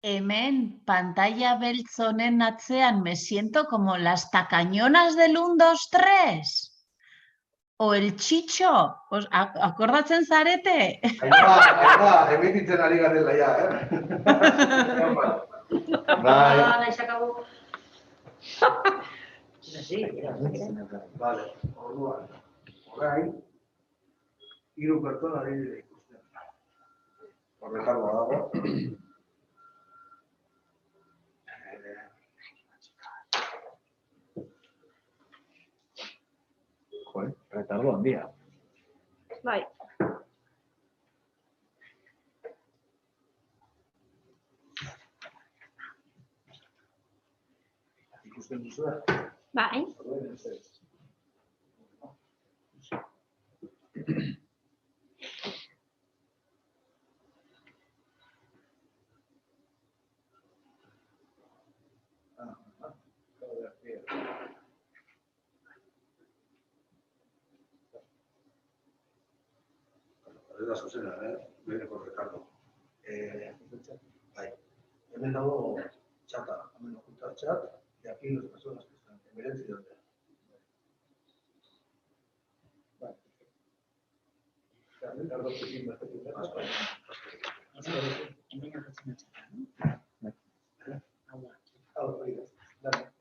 hemen pantalla beltz honen atzean me siento como las tacañonas del 1, 2, 3. O el Chicho. Akordatzen zarete? Ainhoa, emititzen ari garela ja, Bai. Se acabó. Sí, Vale, orduan. Orain, 3 pertsona ari dira ikusten. Horretargoa dago. Retardo handia. bai. Ikusten duzu da? Bai. Ez da zuzena, beneko Ricardo. Bai, hemen dago txata, hemen ocultar chat, y aquí las personas que están en Valencia y donde. Vale. Ricardo, que sí, me hace que Hau da, dale.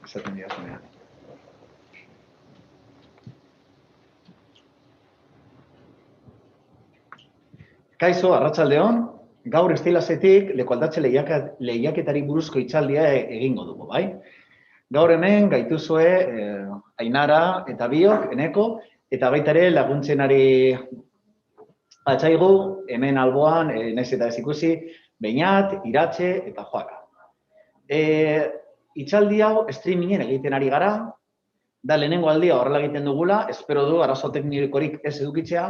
esaten diazunean. Kaixo, arratsaldeon, gaur Estilasetik lekualdatze lehiaketari buruzko hitzaldia egingo dugu, bai? Gaur hemen gaituzue Ainara eta biok, Eneko, eta baita ere laguntzenari atzaigu, hemen alboan, naiz eta ez ikusi, Beñat, Iratxe eta Joaka. Hitzaldi hau streamingen egiten ari gara, da lehenengo aldia horrela egiten dugula, espero du arazo teknikorik ez edukitzea,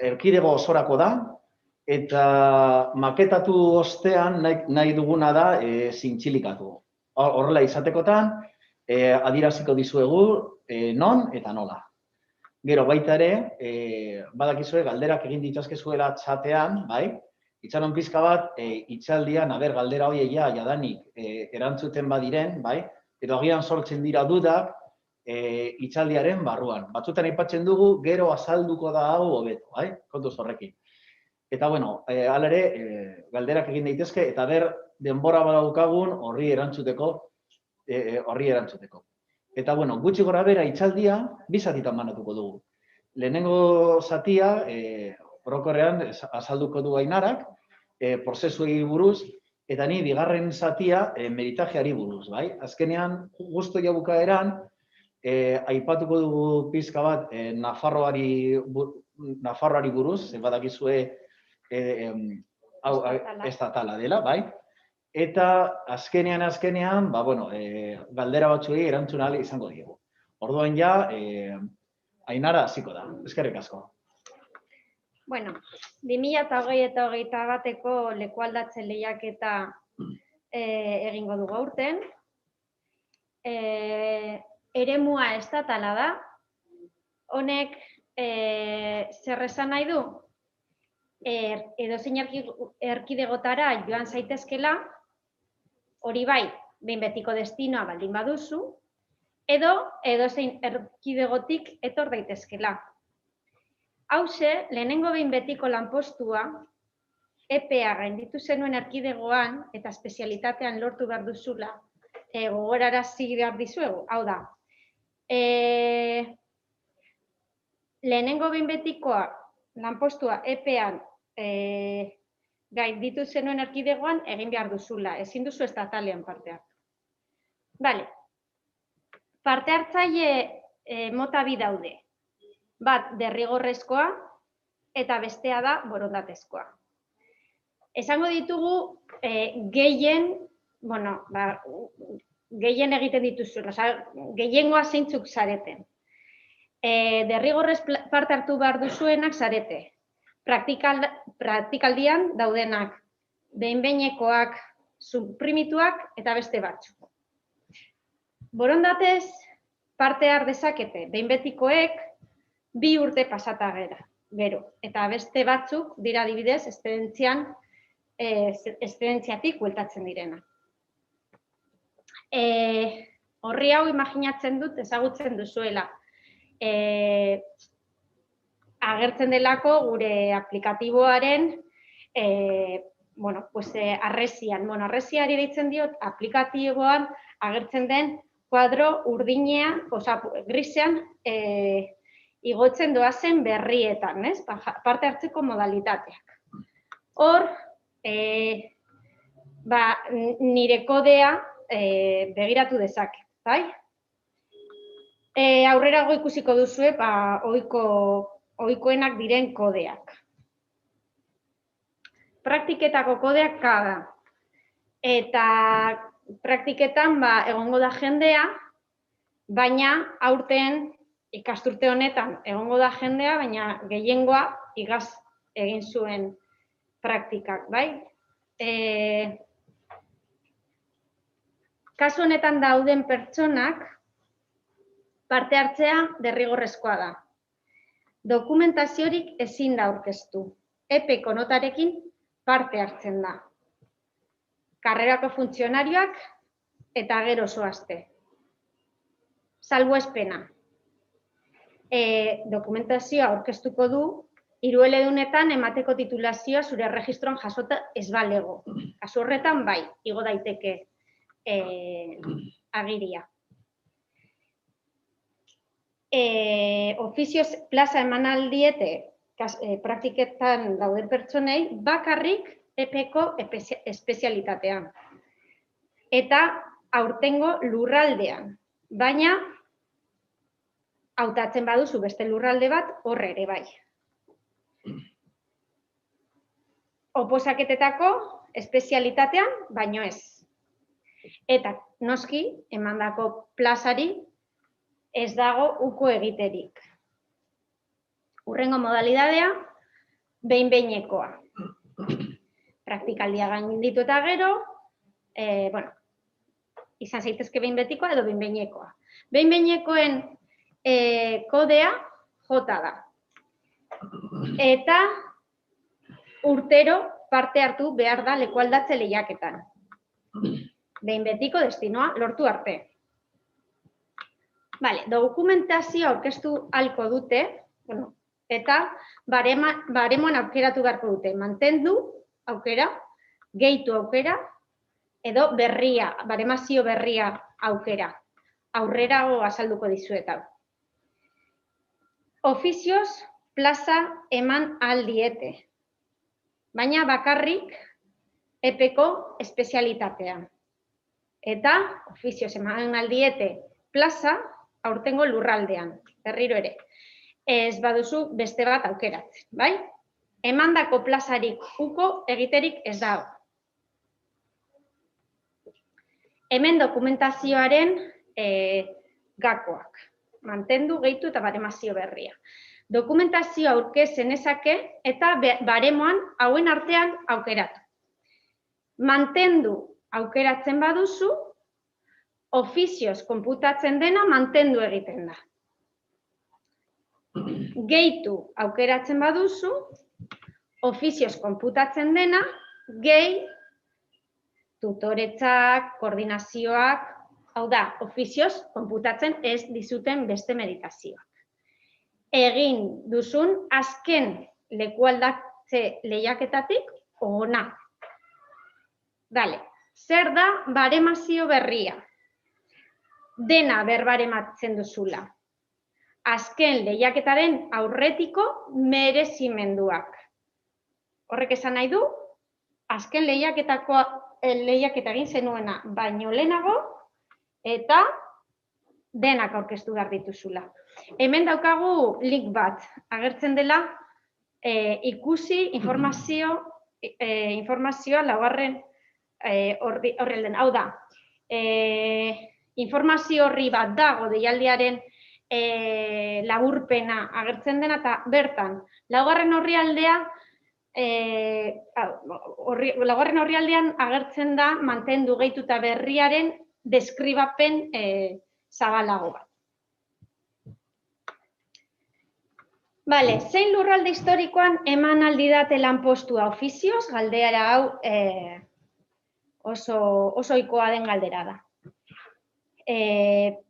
erkidego osorako da, eta maketatu ostean nahi duguna da zintzilikatu. Horrela izatekotan, adieraziko dizuegu non eta nola. Gero baita ere, badakizue galderak egin ditzazkezuela txatean, bai? Itxaron pizka bat, hitzaldian, galdera horiek jadanik erantzuten badiren, bai? Edo agian sortzen dira dudak hitzaldiaren barruan. Batzutan aipatzen dugu, gero azalduko da hau hobeto, bai? Kontuz horrekin. Eta, bueno, hala ere, galderak egin daitezke, eta denbora badaukagun horri erantzuteko. Eta, bueno, gutxi gora bera hitzaldia, bi zatitan banatuko dugu. Lehenengo zatia, orokorrean azalduko du Ainarak, prozesuei buruz, eta ni bigarren zatia meritajeari buruz, bai? Azkenean, justu ja bukaeran, aipatuko dugu pizka bat Nafarroari buruz, badakizue estatala dela, bai? Eta azkenean, galdera batzuei erantzun ahal izango diegu. Orduan ja, Ainara hasiko da. Eskerrik asko. Bueno, 2020 eta 2021eko lekualdatze lehiaketa egingo dugu aurten. Eremua estatala da. Honek zer esan nahi du? Edozein erkidegotara joan zaitezkela, hori bai, behin betiko destinoa baldin baduzu, edo edozein erkidegotik etor daitezkela. Hauxe, lehenengo behin betiko lanpostua, EPEA gainditu zenuen erkidegoan eta espezialitatean lortu behar duzula, gogorarazi behar dizuegu. Hau da, lehenengo behin betikoa lanpostua EPEan gainditu zenuen erkidegoan egin behar duzula, ezin duzu estatalean parte hartu. Bale, parte hartzaile mota bi daude. Bat derrigorrezkoa eta bestea da borondatezkoa. Esango ditugu gehien egiten dituzuen, gehiengoa zeintzuk zareten. Derrigorrez parte hartu behar duzuenak zarete. Praktikaldian daudenak, behin-behinekoak, suprimituak eta beste batzuk. Borondatez parte har dezakete, behin betikoek 2 urte pasata gero. Eta beste batzuk dira adibidez eszedentziatik bueltatzen direna. Horri hau imaginatzen dut ezagutzen duzuela. Agertzen delako gure aplikatiboaren arresian. Arresiari deitzen diot aplikatiboan agertzen den kuadro urdinean, grisean igotzen doazen berrietan, parte hartzeko modalitateak. Hor, nire kodea begiratu dezaket, bai? Aurrerago ikusiko duzue, ohikoenak diren kodeak. Praktiketako kodeak da. Eta praktiketan egongo da jendea, baina aurten ikasturte honetan egongo da jendea, baina gehiengoa igaz egin zuen praktikak, bai? Kasu honetan dauden pertsonak parte hartzea derrigorrezkoa da. Dokumentaziorik ezin da aurkeztu. EPEko notarekin parte hartzen da. Karrerako funtzionarioak eta gero zoazte. Salbuespena. Dokumentazioa aurkeztuko du, hirueledunetan emateko titulazioa zure erregistroan jasota ez balego. Kasu horretan bai, igo daiteke agiria. Ofizioz plaza eman aldiete praktiketan dauden pertsonei bakarrik epeko espezialitatean. Eta aurtengo lurraldean, baina hautatzen baduzu beste lurralde bat horre ere bai. Oposaketetako espezialitatean, baino ez. Eta noski, emandako plazari ez dago uko egiterik. Hurrengo modalidadea, behin-behinekoa. Praktikaldia gainditu eta gero, izan zaitezke behin betikoa edo behin-behinekoa. Behin-behinekoen kodea J da. Eta urtero parte hartu behar da lekualdatze lehiaketan. Behin betiko destinoa lortu arte. Dokumentazioa aurkeztu ahalko dute, eta baremoan aukeratu beharko dute. Mantendu aukera, gehitu aukera, edo berria, baremazio berria aukera. Aurrerago azalduko dizuet hau. Ofizioz plaza eman aldiete, baina bakarrik epeko espezialitatean. Eta ofizioz eman aldiete plaza aurtengo lurraldean, berriro ere. Ez baduzu beste bat aukeratzen, bai? Emandako plazarik uko egiterik ez dago. Hemen dokumentazioaren gakoak. Mantendu, gehitu eta baremazio berria. Dokumentazioa aurkez zenezake eta baremoan hauen artean aukeratu. Mantendu aukeratzen baduzu, ofizioz konputatzen dena mantendu egiten da. Gehitu aukeratzen baduzu, ofizioz konputatzen dena, gehi tutoretzak, koordinazioak, hau da, ofizioz konputatzen ez dizuten beste meditazioak. Egin duzun azken lekualdatze lehiaketatik ona. Zer da baremazio berria? Dena berbarematzen duzula. Azken lehiaketaren aurretiko merezimenduak. Horrek esan nahi du, azken lehiaketa egin zenuena baino lehenago eta denak aurkeztu behar dituzula. Hemen daukagu link bat, agertzen dela ikusi informazioa laugarren horrelden. Hau da, informazio horri bat dago deialdiaren laburpena agertzen dena eta bertan, laugarren orrialdean agertzen da mantendu gehitu eta berriaren deskribapen zabalago bat. Zein lurralde historikoan eman aldidate lanpostua ofizioz, galdera hau oso ohikoa den galdera da.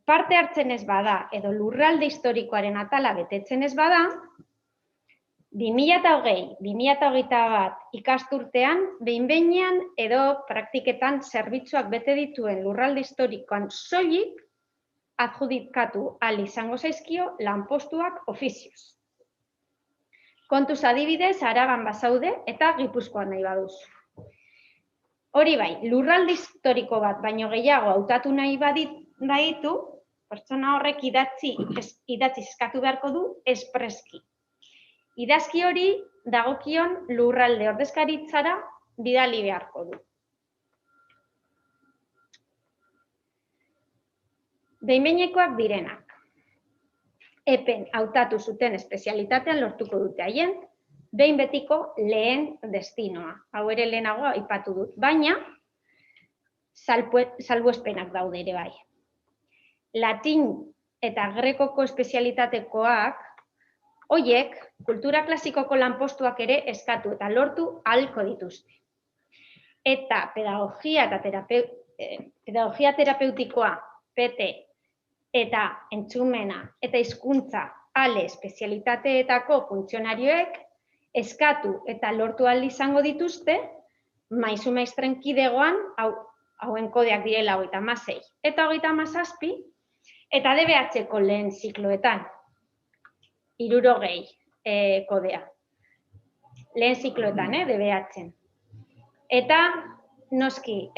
Parte hartzen ez bada, edo lurralde historikoaren atala betetzen ez bada, 2020-2021 ikasturtean, behin-behinean edo praktiketan zerbitzuak bete dituen lurralde historikoan soilik adjudikatu ahal izango zaizkio lanpostuak ofizioz. Kontuz adibidez, Araban bazaude eta Gipuzkoan nahi baduzu. Hori bai, lurralde historiko bat baino gehiago hautatu nahi baditu, pertsona horrek idatzi eskatu beharko du espreski. Idazki hori dagokion lurralde ordezkaritzara bidali beharko du. Behin-behinekoak direnak. Epen hautatu zuten espezialitatean lortuko dute haien, behin betiko lehen destinoa. Hau ere lehenago aipatu dut, baina salbuespenak daude ere bai. Latin eta grekoko espezialitatekoak, hoiek kultura klasikoko lanpostuak ere eskatu eta lortu ahalko dituzte. Eta pedagogia terapeutikoa, PT, eta entzumena eta hizkuntza ale espezialitateetako funtzionarioek eskatu eta lortu ahal izango dituzte maisu maistren kidegoan hauen kodeak direla 36 eta 37, eta DBH-ko lehen zikloetan, 60 kodea. Lehen zikloetan, DBH-en. Eta, noski,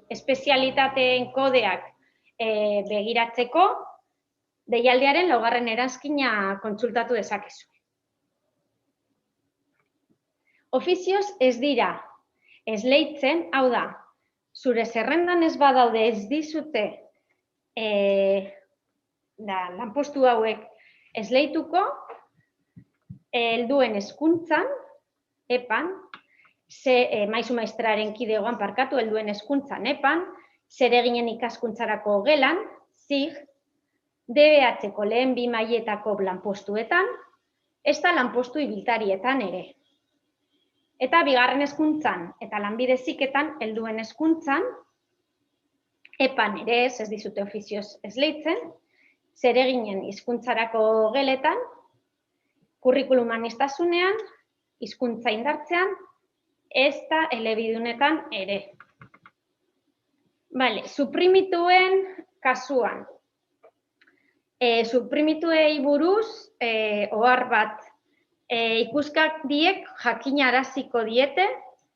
espezialitateen kodeak begiratzeko, deialdiaren laugarren eranskina kontsultatu dezakezu. Ofizioz ez dira esleitzen, hau da, zure zerrendan ez badaude ez dizute lanpostu hauek esleituko, helduen hezkuntzan, EPAN, maisu maestraren kidegoan parkatu, helduen hezkuntzan, EPAN, zereginen ikaskuntzarako gelan, ZIG, DBH-ko lehen 2 mailetako lanpostuetan, ezta lanpostu ibiltarietan ere. Eta bigarren hezkuntzan eta lanbide heziketan, helduen hezkuntzan, EPAN ere ez dizute ofizioz esleitzen, zereginen hizkuntzarako geletan, kurrikulum aniztasunean, hizkuntza indartzean, ezta elebidunetan ere. Bale, suprimituen kasuan. Suprimituei buruz, ohar bat, ikuskak diek jakinaraziko diete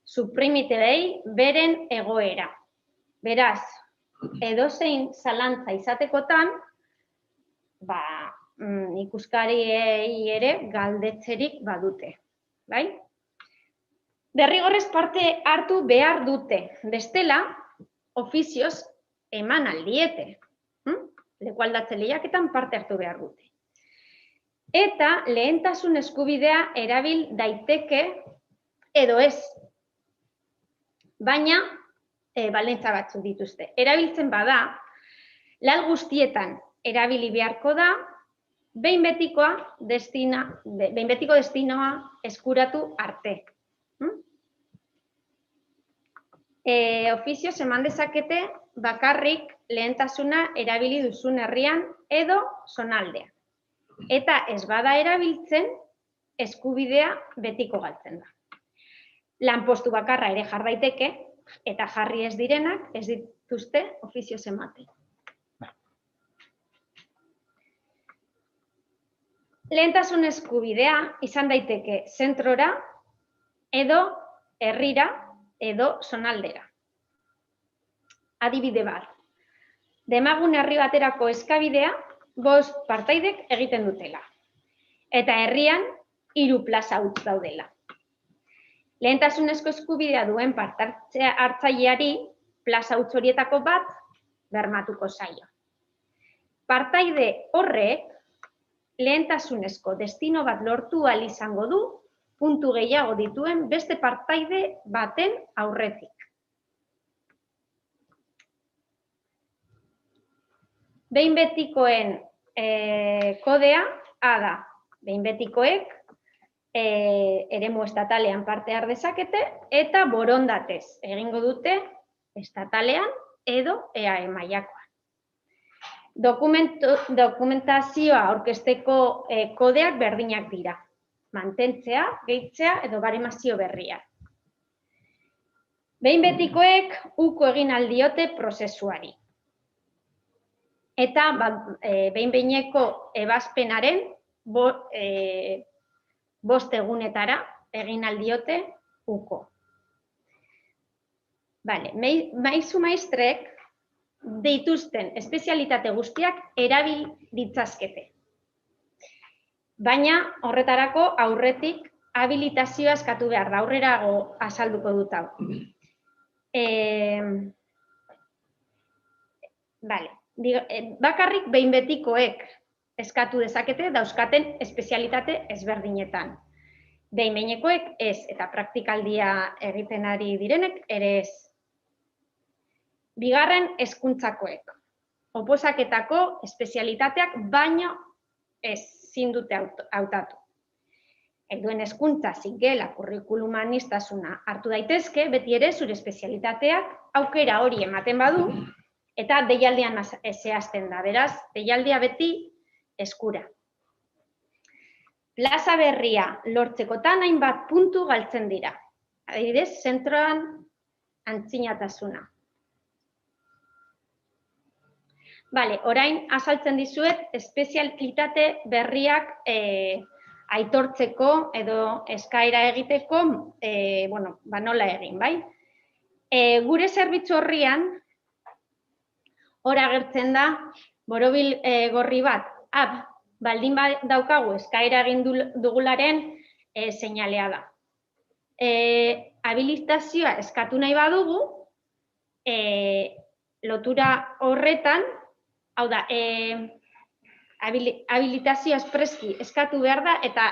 suprimituei beren egoera. Beraz, edozein zalantza izatekotan, ikuskariei ere galdetzerik badute. Bai? Derrigorrez parte hartu behar dute, bestela, ofizioz eman aldiete. Lekualdatze lehiaketan parte hartu behar dute. Eta lehentasun eskubidea erabil daiteke edo ez. Baina, baldintza batzuk dituzte. Erabiltzen bada, lan guztietan erabili beharko da, behin betiko destinoa eskuratu arte. Ofizioz eman dezakete bakarrik lehentasuna erabili duzun herrian edo zonaldean. Eta ez bada erabiltzen, eskubidea betiko galtzen da. Lanpostu bakarra ere jar daiteke, eta jarri ez direnak ez dituzte ofizioz ematen. Lehentasun eskubidea izan daiteke zentrora, edo herrira, edo zonaldera. Adibide bat, demagun herri baterako eskabidea 5 partaidek egiten dutela. Eta herrian 3 plaza huts daudela. Lehentasunezko eskubidea duen parte hartzaileari plaza huts horietako bat bermatuko zaio. Partaide horrek lehentasunezko destino bat lortu ahal izango du puntu gehiago dituen beste partaide baten aurretik. Behin betikoen kodea, da, behin betikoek eremu estatalean parte har dezakete eta borondatez egingo dute estatalean edo EAE mailakoan. Dokumentazioa aurkezteko kodeak berdinak dira. Mantentzea, gehitzea edo baremazio berria. Behin betikoek uko egin aldiote prozesuari. Eta behin-behineko ebazpenaren 5 egunetara egin aldiote uko. Maisu maestrek dituzten espezialitate guztiak erabil ditzazkete. Baina horretarako aurretik habilitazioa eskatu behar da, aurrerago azalduko dut hau. Bakarrik behin betikoek eskatu dezakete dauzkaten espezialitate ezberdinetan. Behin behinekoek ez, eta praktikaldia egiten ari direnek ere ez. Bigarren hezkuntzakoek. Oposaketako espezialitateak baino ezin dute hautatu. Helduen hezkuntza, zigela, kurrikulum aniztasuna hartu daitezke, beti ere zure espezialitateak aukera hori ematen badu, eta deialdian zehazten da, beraz, deialdia beti eskura. Plaza berria lortzekotan hainbat puntu galtzen dira. Adibidez, zentroan antzinatasuna. Bale, orain azaltzen dizuet espezialitate berriak aitortzeko edo eskaera egiteko, nola egin, bai? Gure zerbitzu horrian, hor agertzen da, borobil gorri bat, baldin daukagu eskaera egin dugularen seinalea da. Habilitazioa eskatu nahi badugu, lotura horretan, hau da, habilitazioa espreski eskatu behar da, eta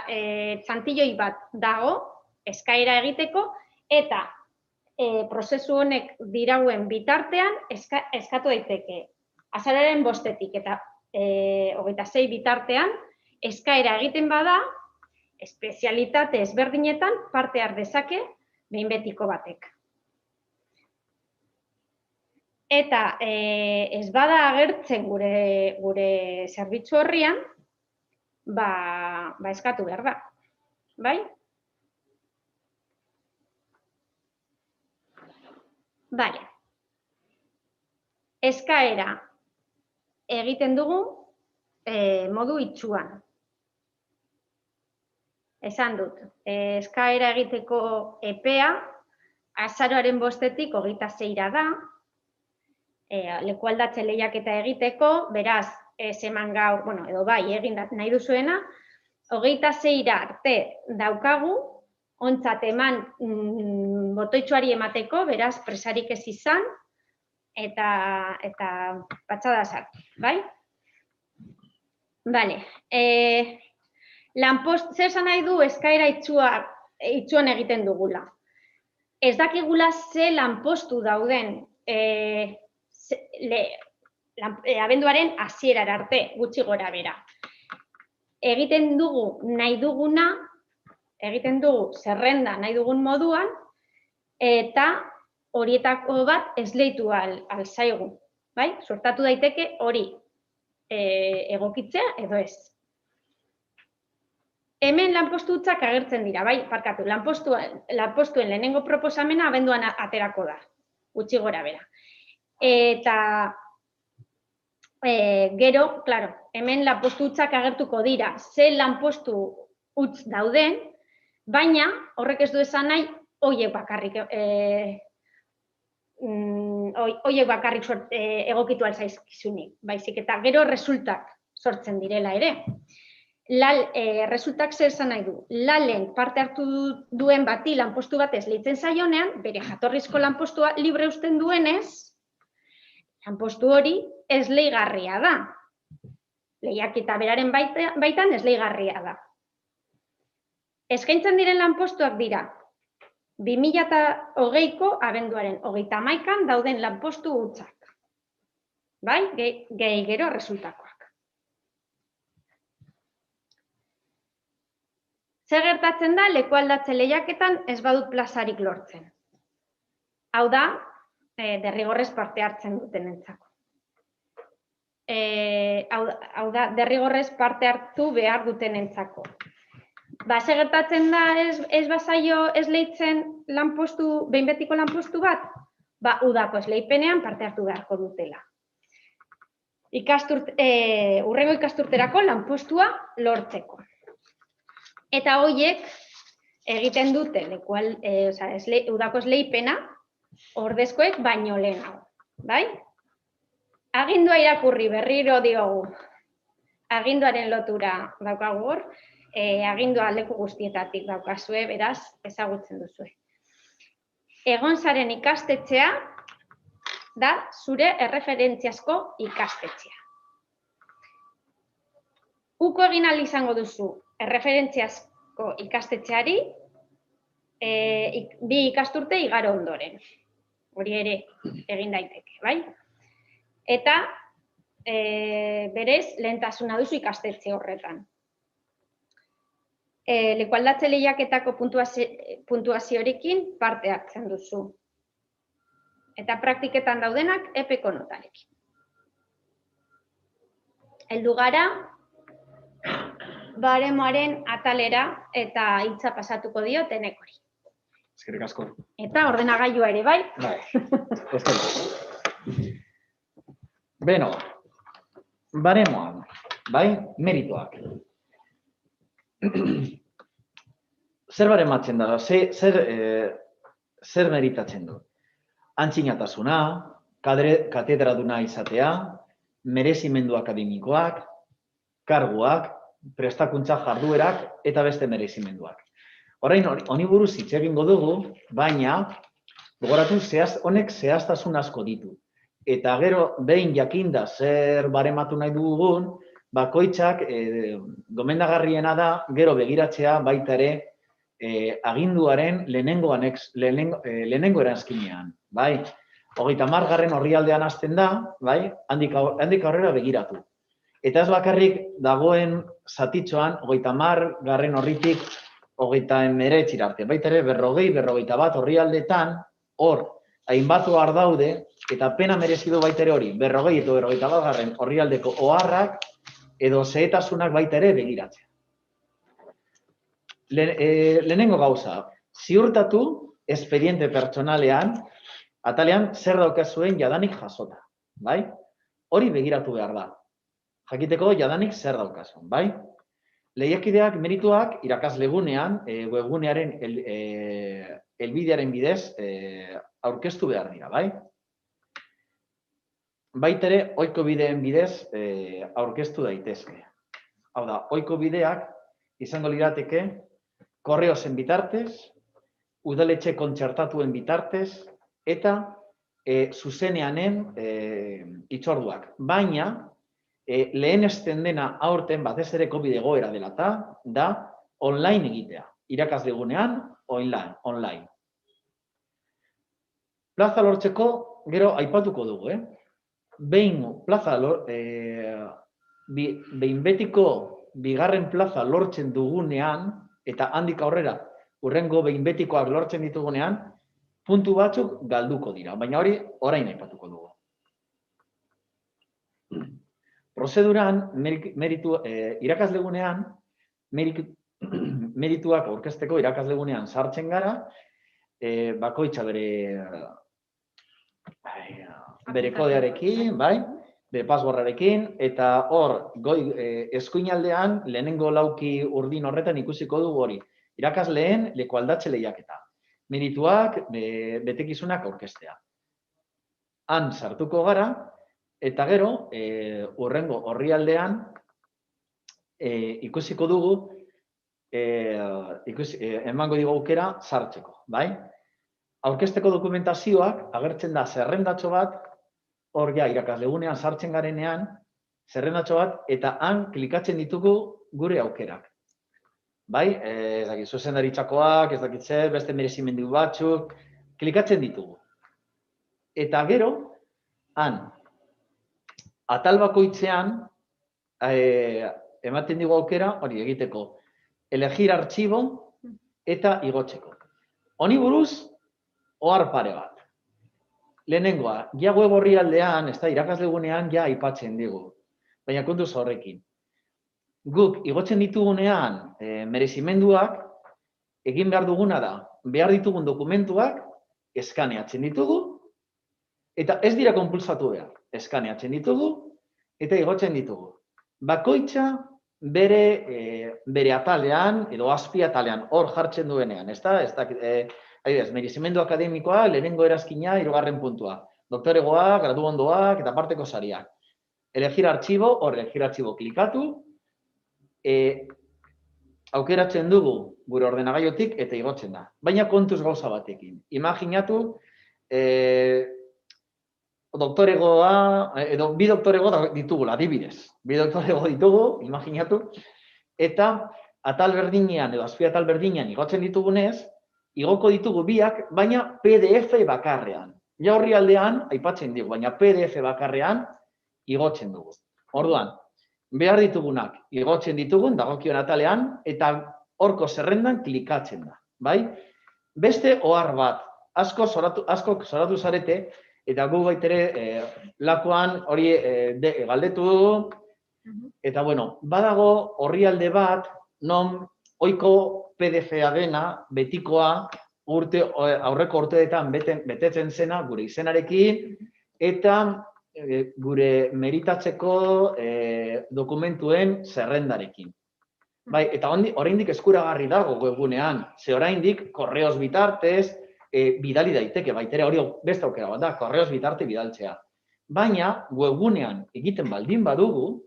txantilloi bat dago eskaera egiteko, eta prozesu honek dirauen bitartean eskatu daiteke. Azararen 5-etik eta 26 bitartean eskaera egiten bada, espezialitate ezberdinetan parte har dezake behin betiko batek. Eta ez bada agertzen gure zerbitzu horrian, eskatu behar da. Bai? Bale. Eskaera egiten dugu modu itsuan. Esan dut, eskaera egiteko epea, azaroaren 5-etik 26-ra da, lekualdatze lehiaketa egiteko, beraz, eman gaur, edo bai, egin nahi duzuena, 26-ra arte daukagu, ontzat eman botoitsuari emateko, beraz, presarik ez izan, eta patxada sartu, bai? Bale, zer esan nahi du eskaera itsuan egiten dugula. Ez dakigula ze lanpostu dauden abenduaren hasierara arte, gutxi gora bera. Egiten dugu nahi duguna, egiten dugu zerrenda nahi dugun moduan, eta horietako bat esleitu alzaigu. Suertatu daiteke hori egokitzea edo ez. Hemen lanpostu hutsak agertzen dira, parkatu, lanpostuen lehenengo proposamena abenduan aterako da, gutxi gora bera. Eta gero, klaro, hemen lanpostu hutsak agertuko dira, ze lanpostu huts dauden, baina horrek ez du esan nahi, horiek bakarrik egokitu alzaizkizunik, baizik eta gero resultak sortzen direla ere. Resultak zer esan nahi du, lalen parte hartu duen bati lanpostu bat esleitzen zaionean, bere jatorrizko lanpostua libre uzten duenez, lanpostu hori esleigarria da. Lehiaketa beraren baitan esleigarria da. Eskaintzen diren lanpostuak dira, 2020ko abenduaren 31an dauden lanpostu hutsak. Gehi gero resultakoak. Zer gertatzen da lekualdatze lehiaketan ez badut plazarik lortzen. Hau da, derrigorrez parte hartzen dutenentzako. Hau da, derrigorrez parte hartu behar dutenentzako. Zer gertatzen da ez bazaio esleitzen behin betiko lanpostu bat? Udako esleipenean parte hartu beharko dutela. Hurrengo ikasturterako lanpostua lortzeko. Eta horiek egiten dute udako esleipena ordezkoek baino lehenago. Agindua irakurri berriro diogu. Aginduaren lotura daukagu hor, agindua leku guztietatik daukazue, beraz, ezagutzen duzue. Egon zaren ikastetxea da zure erreferentziazko ikastetxea. Uko egin ahal izango duzu erreferentziazko ikastetxeari, bi ikasturte igaro ondoren. Hori ere egin daiteke, bai? Eta berez lehentasuna duzu ikastetxe horretan. Lekualdatze lehiaketako puntuaziorekin parte hartzen duzu. Eta praktiketan daudenak epeko notarekin. Heldu gara baremoaren atalera eta hitza pasatuko dio tenekori. Eskerrik asko. Eta ordenagailua ere, bai? Bai, eskerrik. Beno, baremoan, bai, merituak. Zer barematzen da, zer meritatzen du? Antzinatasuna, katedraduna izatea, merezimendu akademikoak, karguak, prestakuntza jarduerak eta beste merezimenduak. Orain, honi buruz hitz egingo dugu, baina gogoratu honek zehaztasun asko ditu. Eta gero, behin jakinda zer barematu nahi dugun, bakoitzak gomendagarriena da gero begiratzea baita ere aginduaren lehenengo eranskinean, bai? 30. orrialdean hasten da, bai? Handik aurrera begiratu. Eta ez bakarrik dagoen zatitxoan 30. orritik 39 arte. Baita ere 40-41 orrialdetan hor hainbat ohar daude eta pena merezidu baita ere hori 40 eta 41 orrialdeko oharrak edo zehetasunak baita ere begiratzea. Lehenengo gauza, ziurtatu espediente pertsonalean atalean zer daukazuen jadanik jasota, bai? Hori begiratu behar da. Jakiteko jadanik zer daukazuen, bai? Lehiakideak merituak irakaslegunean, webgunearen helbidearen bidez aurkeztu behar dira, bai? Baitere, ohiko bideen bidez aurkeztu daitezke. Hau da, ohiko bideak izango lirateke korreozen bitartez, udaletxe kontzertatuen bitartez eta zuzeneanen hitzorduak. Baina, lehenesten dena aurten batez ere COVID egoera dela eta da online egitea. Irakaslegunean, online. Plaza lortzeko, gero aipatuko dugu, behin betiko bigarren plaza lortzen dugunean, eta handik aurrera hurrengo behin betikoak lortzen ditugunean, puntu batzuk galduko dira, baina hori orain aipatuko dugu. Prozeduran, irakaslegunean, merituak aurkezteko irakaslegunean sartzen gara, bakoitza bere kodearekin, bai? Bere passwordarekin, eta hor, eskuinaldean, lehenengo lauki urdin horretan ikusiko dugu hori. Irakasleen lekualdatze lehiaketa. Merituak, betekizunak aurkeztea. Han sartuko gara, eta gero, hurrengo orrialdean, ikusiko dugu, emango digu aukera sartzeko, bai? Aurkezteko dokumentazioak agertzen da zerrendatxo bat, hor ja irakaslegunean sartzen garenean, zerrendatxo bat, eta han klikatzen ditugu gure aukerak. Bai, zuzendaritzakoak, ez dakitze, beste merezimendu batzuk, klikatzen ditugu. Eta gero, han, atal bakoitzean, ematen digu aukera, hori egiteko, elegir artxibo eta igotzeko. Honi buruz, ohar pare bat. Lehenengoa, ja web orrialdean, ez da irakaslegunean, ja aipatzen digu. Baina kontuz horrekin. Guk igotzen ditugunean merezimenduak, egin behar duguna da, behar ditugun dokumentuak, eskaneatzen ditugu, eta ez dira konpulsatu behar. Eskaneatzen ditugu, eta igotzen ditugu. Bakoitza bere atalean, edo azpi atalean, hor jartzen duenean, ez da? Merezimendu akademikoa, lehenengo erazkina, 3. puntua. Doktoregoak, graduondoak eta parteko sariak. Elegir artxibo, hor elegir artxibo klikatu, aukeratzen dugu gure ordenagailotik eta igotzen da. Baina kontuz gauza batekin. Imaginatu, doktoregoa, edo bi doktorego ditugula, adibidez. Bi doktorego ditugu, imaginatu, eta atal berdinean edo azpi atal berdinean igotzen ditugunez, igoko ditugu biak, baina PDF bakarrean. Ja orrialdean, aipatzen digu, baina PDF bakarrean igotzen dugu. Orduan, behar ditugunak igotzen ditugun, dagokion atalean, eta horko zerrendan klikatzen da. Bai? Beste ohar bat, asko zoratu zarete, eta gu baitere lakoan hori galdetu dugu, eta bueno, badago orrialde bat, non ohiko PDF-a dena, betikoa, aurreko urteetan betetzen zena, gure izenarekin, eta gure meritatzeko dokumentuen zerrendarekin. Bai, eta oraindik eskuragarri dago webgunean, ze oraindik korreos bitartez bidali daiteke, baitere hori beste aukera bat da, korreos bitarte bidaltzea. Baina webgunean egiten baldin badugu,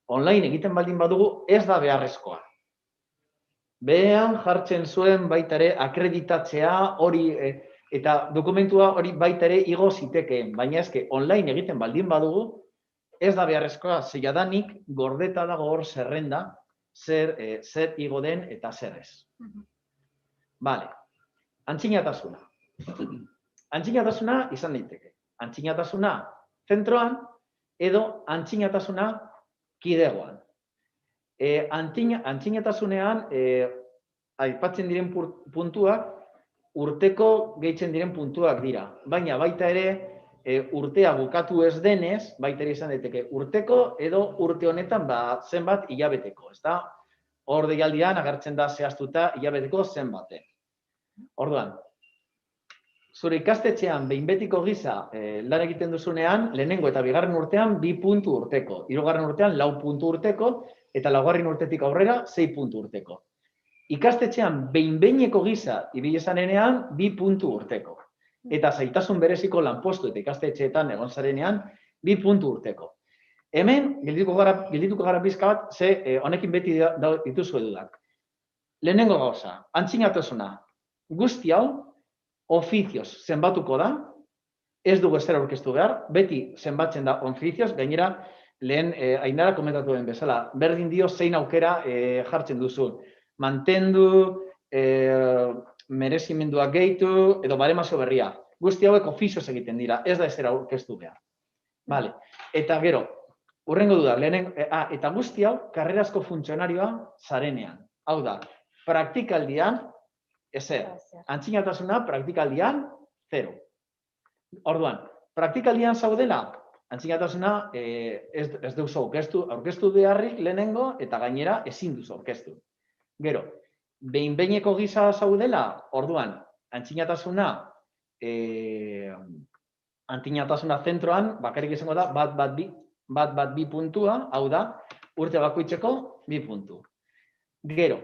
online egiten baldin badugu, ez da beharrezkoa. Behean jartzen zuen baita ere akreditatzea hori eta dokumentua hori baita ere igo zitekeen, baina eske online egiten baldin badugu, ez da beharrezkoa, zeiadanik gordeta dago hor zerrenda, zer igo den eta zer ez. Bale, antzinatasuna. Antzinatasuna izan daiteke. Antzinatasuna zentroan edo antzinatasuna kidegoan. Antzinatasunean aipatzen diren puntuak urteko gehitzen diren puntuak dira. Baina baita ere urtea bukatu ez denez, baita ere izan daiteke urteko edo urte honetan zenbat hilabeteko. Hor deialdian agertzen da zehaztuta hilabeteko zenbaten. Orduan, zure ikastetxean behin betiko gisa lan egiten duzunean, lehenengo eta bigarren urtean 2 puntu urteko, hirugarren urtean 4 puntu urteko, eta laugarren urtetik aurrera 6 puntu urteko. Ikastetxean behin-behineko gisa ibili zarenean 2 puntu urteko. Eta zaitasun bereziko lanpostu eta ikastetxeetan egon zarenean 2 puntu urteko. Hemen, geldituko gara pizka bat, ze honekin beti dituzu edudak. Lehenengo gauza, antzinatasuna. Guzti hau, ofizioz zenbatuko da, ez dugu ezer aurkeztu behar, beti zenbatzen da ofizioz, gainera, lehen Ainara komentatu den bezala, berdin dio zein aukera jartzen duzu. Mantendu, merezimenduak gehitu, edo baremazio berria. Guzti hauek ofizioz egiten dira, ez da ezer aurkeztu behar. Vale. Eta gero, urrengo duda, eta guzti hau, karrerazko funtzionarioa zarenean. Hau da, praktikaldian, ezer. Antzinatasuna, praktikaldian, 0. Orduan, praktikaldian zaudela, antzinatasuna ez duzu aurkeztu beharrik lehenengo, eta gainera ezin duzu aurkeztu. Gero, behin-behineko gisa zaudela, orduan, antzinatasuna zentroan, bakarrik izango da, bat bi puntua, hau da, urte bakoitzeko 2 puntu. Gero,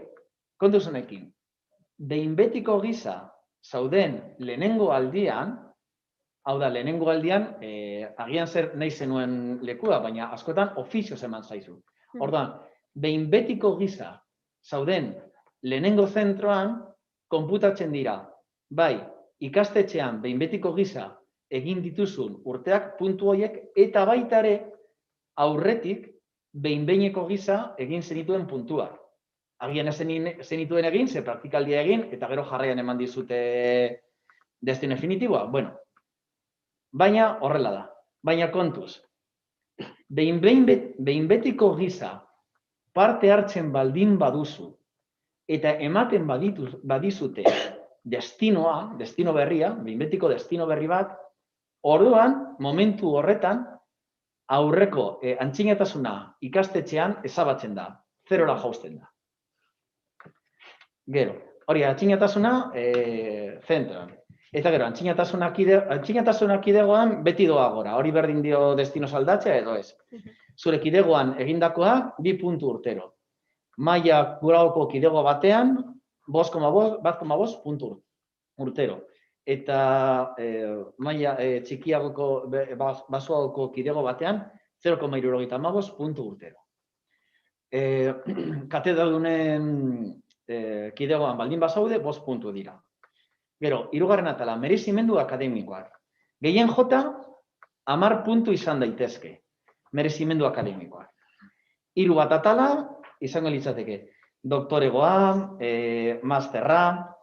kontu zunekin, behin betiko gisa zauden lehenengo aldian, hau da, lehenengo aldian, agian zer nahi zenuen lekua, baina askotan ofizioz eman zaizu. Orduan, behin betiko gisa zauden lehenengo zentroan, konputatzen dira, bai, ikastetxean behin betiko gisa egin dituzun urteak puntu horiek, eta baita ere aurretik behin-behineko gisa egin zenituen puntuak. Agian zenituen egin, ze praktikaldia egin, eta gero jarraian eman dizute destino definitiboa. Bueno, baina horrela da. Baina kontuz, behin betiko gisa parte hartzen baldin baduzu, eta ematen badizute destino berria, behin betiko destino berri bat, orduan, momentu horretan, aurreko antzinatasuna ikastetxean ezabatzen da, 0ra jausten da. Gero, hori antzinatasuna zentroan. Eta gero, antzinatasuna kidegoan beti doa gora, hori berdin dio destino aldatzea edo ez. Zure kidegoan egindakoa 2 puntu urtero. Maila guragoko kidego batean, 5,5 puntu urtero. Eta maila txikiagoko, basuagoko kidego batean, 0,75 puntu urtero. Katedradunen kidegoan baldin bazaude, 5 puntu dira. Gero, 3. atala, merezimendu akademikoak. Gehien jota, 10 puntu izan daitezke, merezimendu akademikoak. 3 bat atala, izango litzateke, doktoregoa, masterra,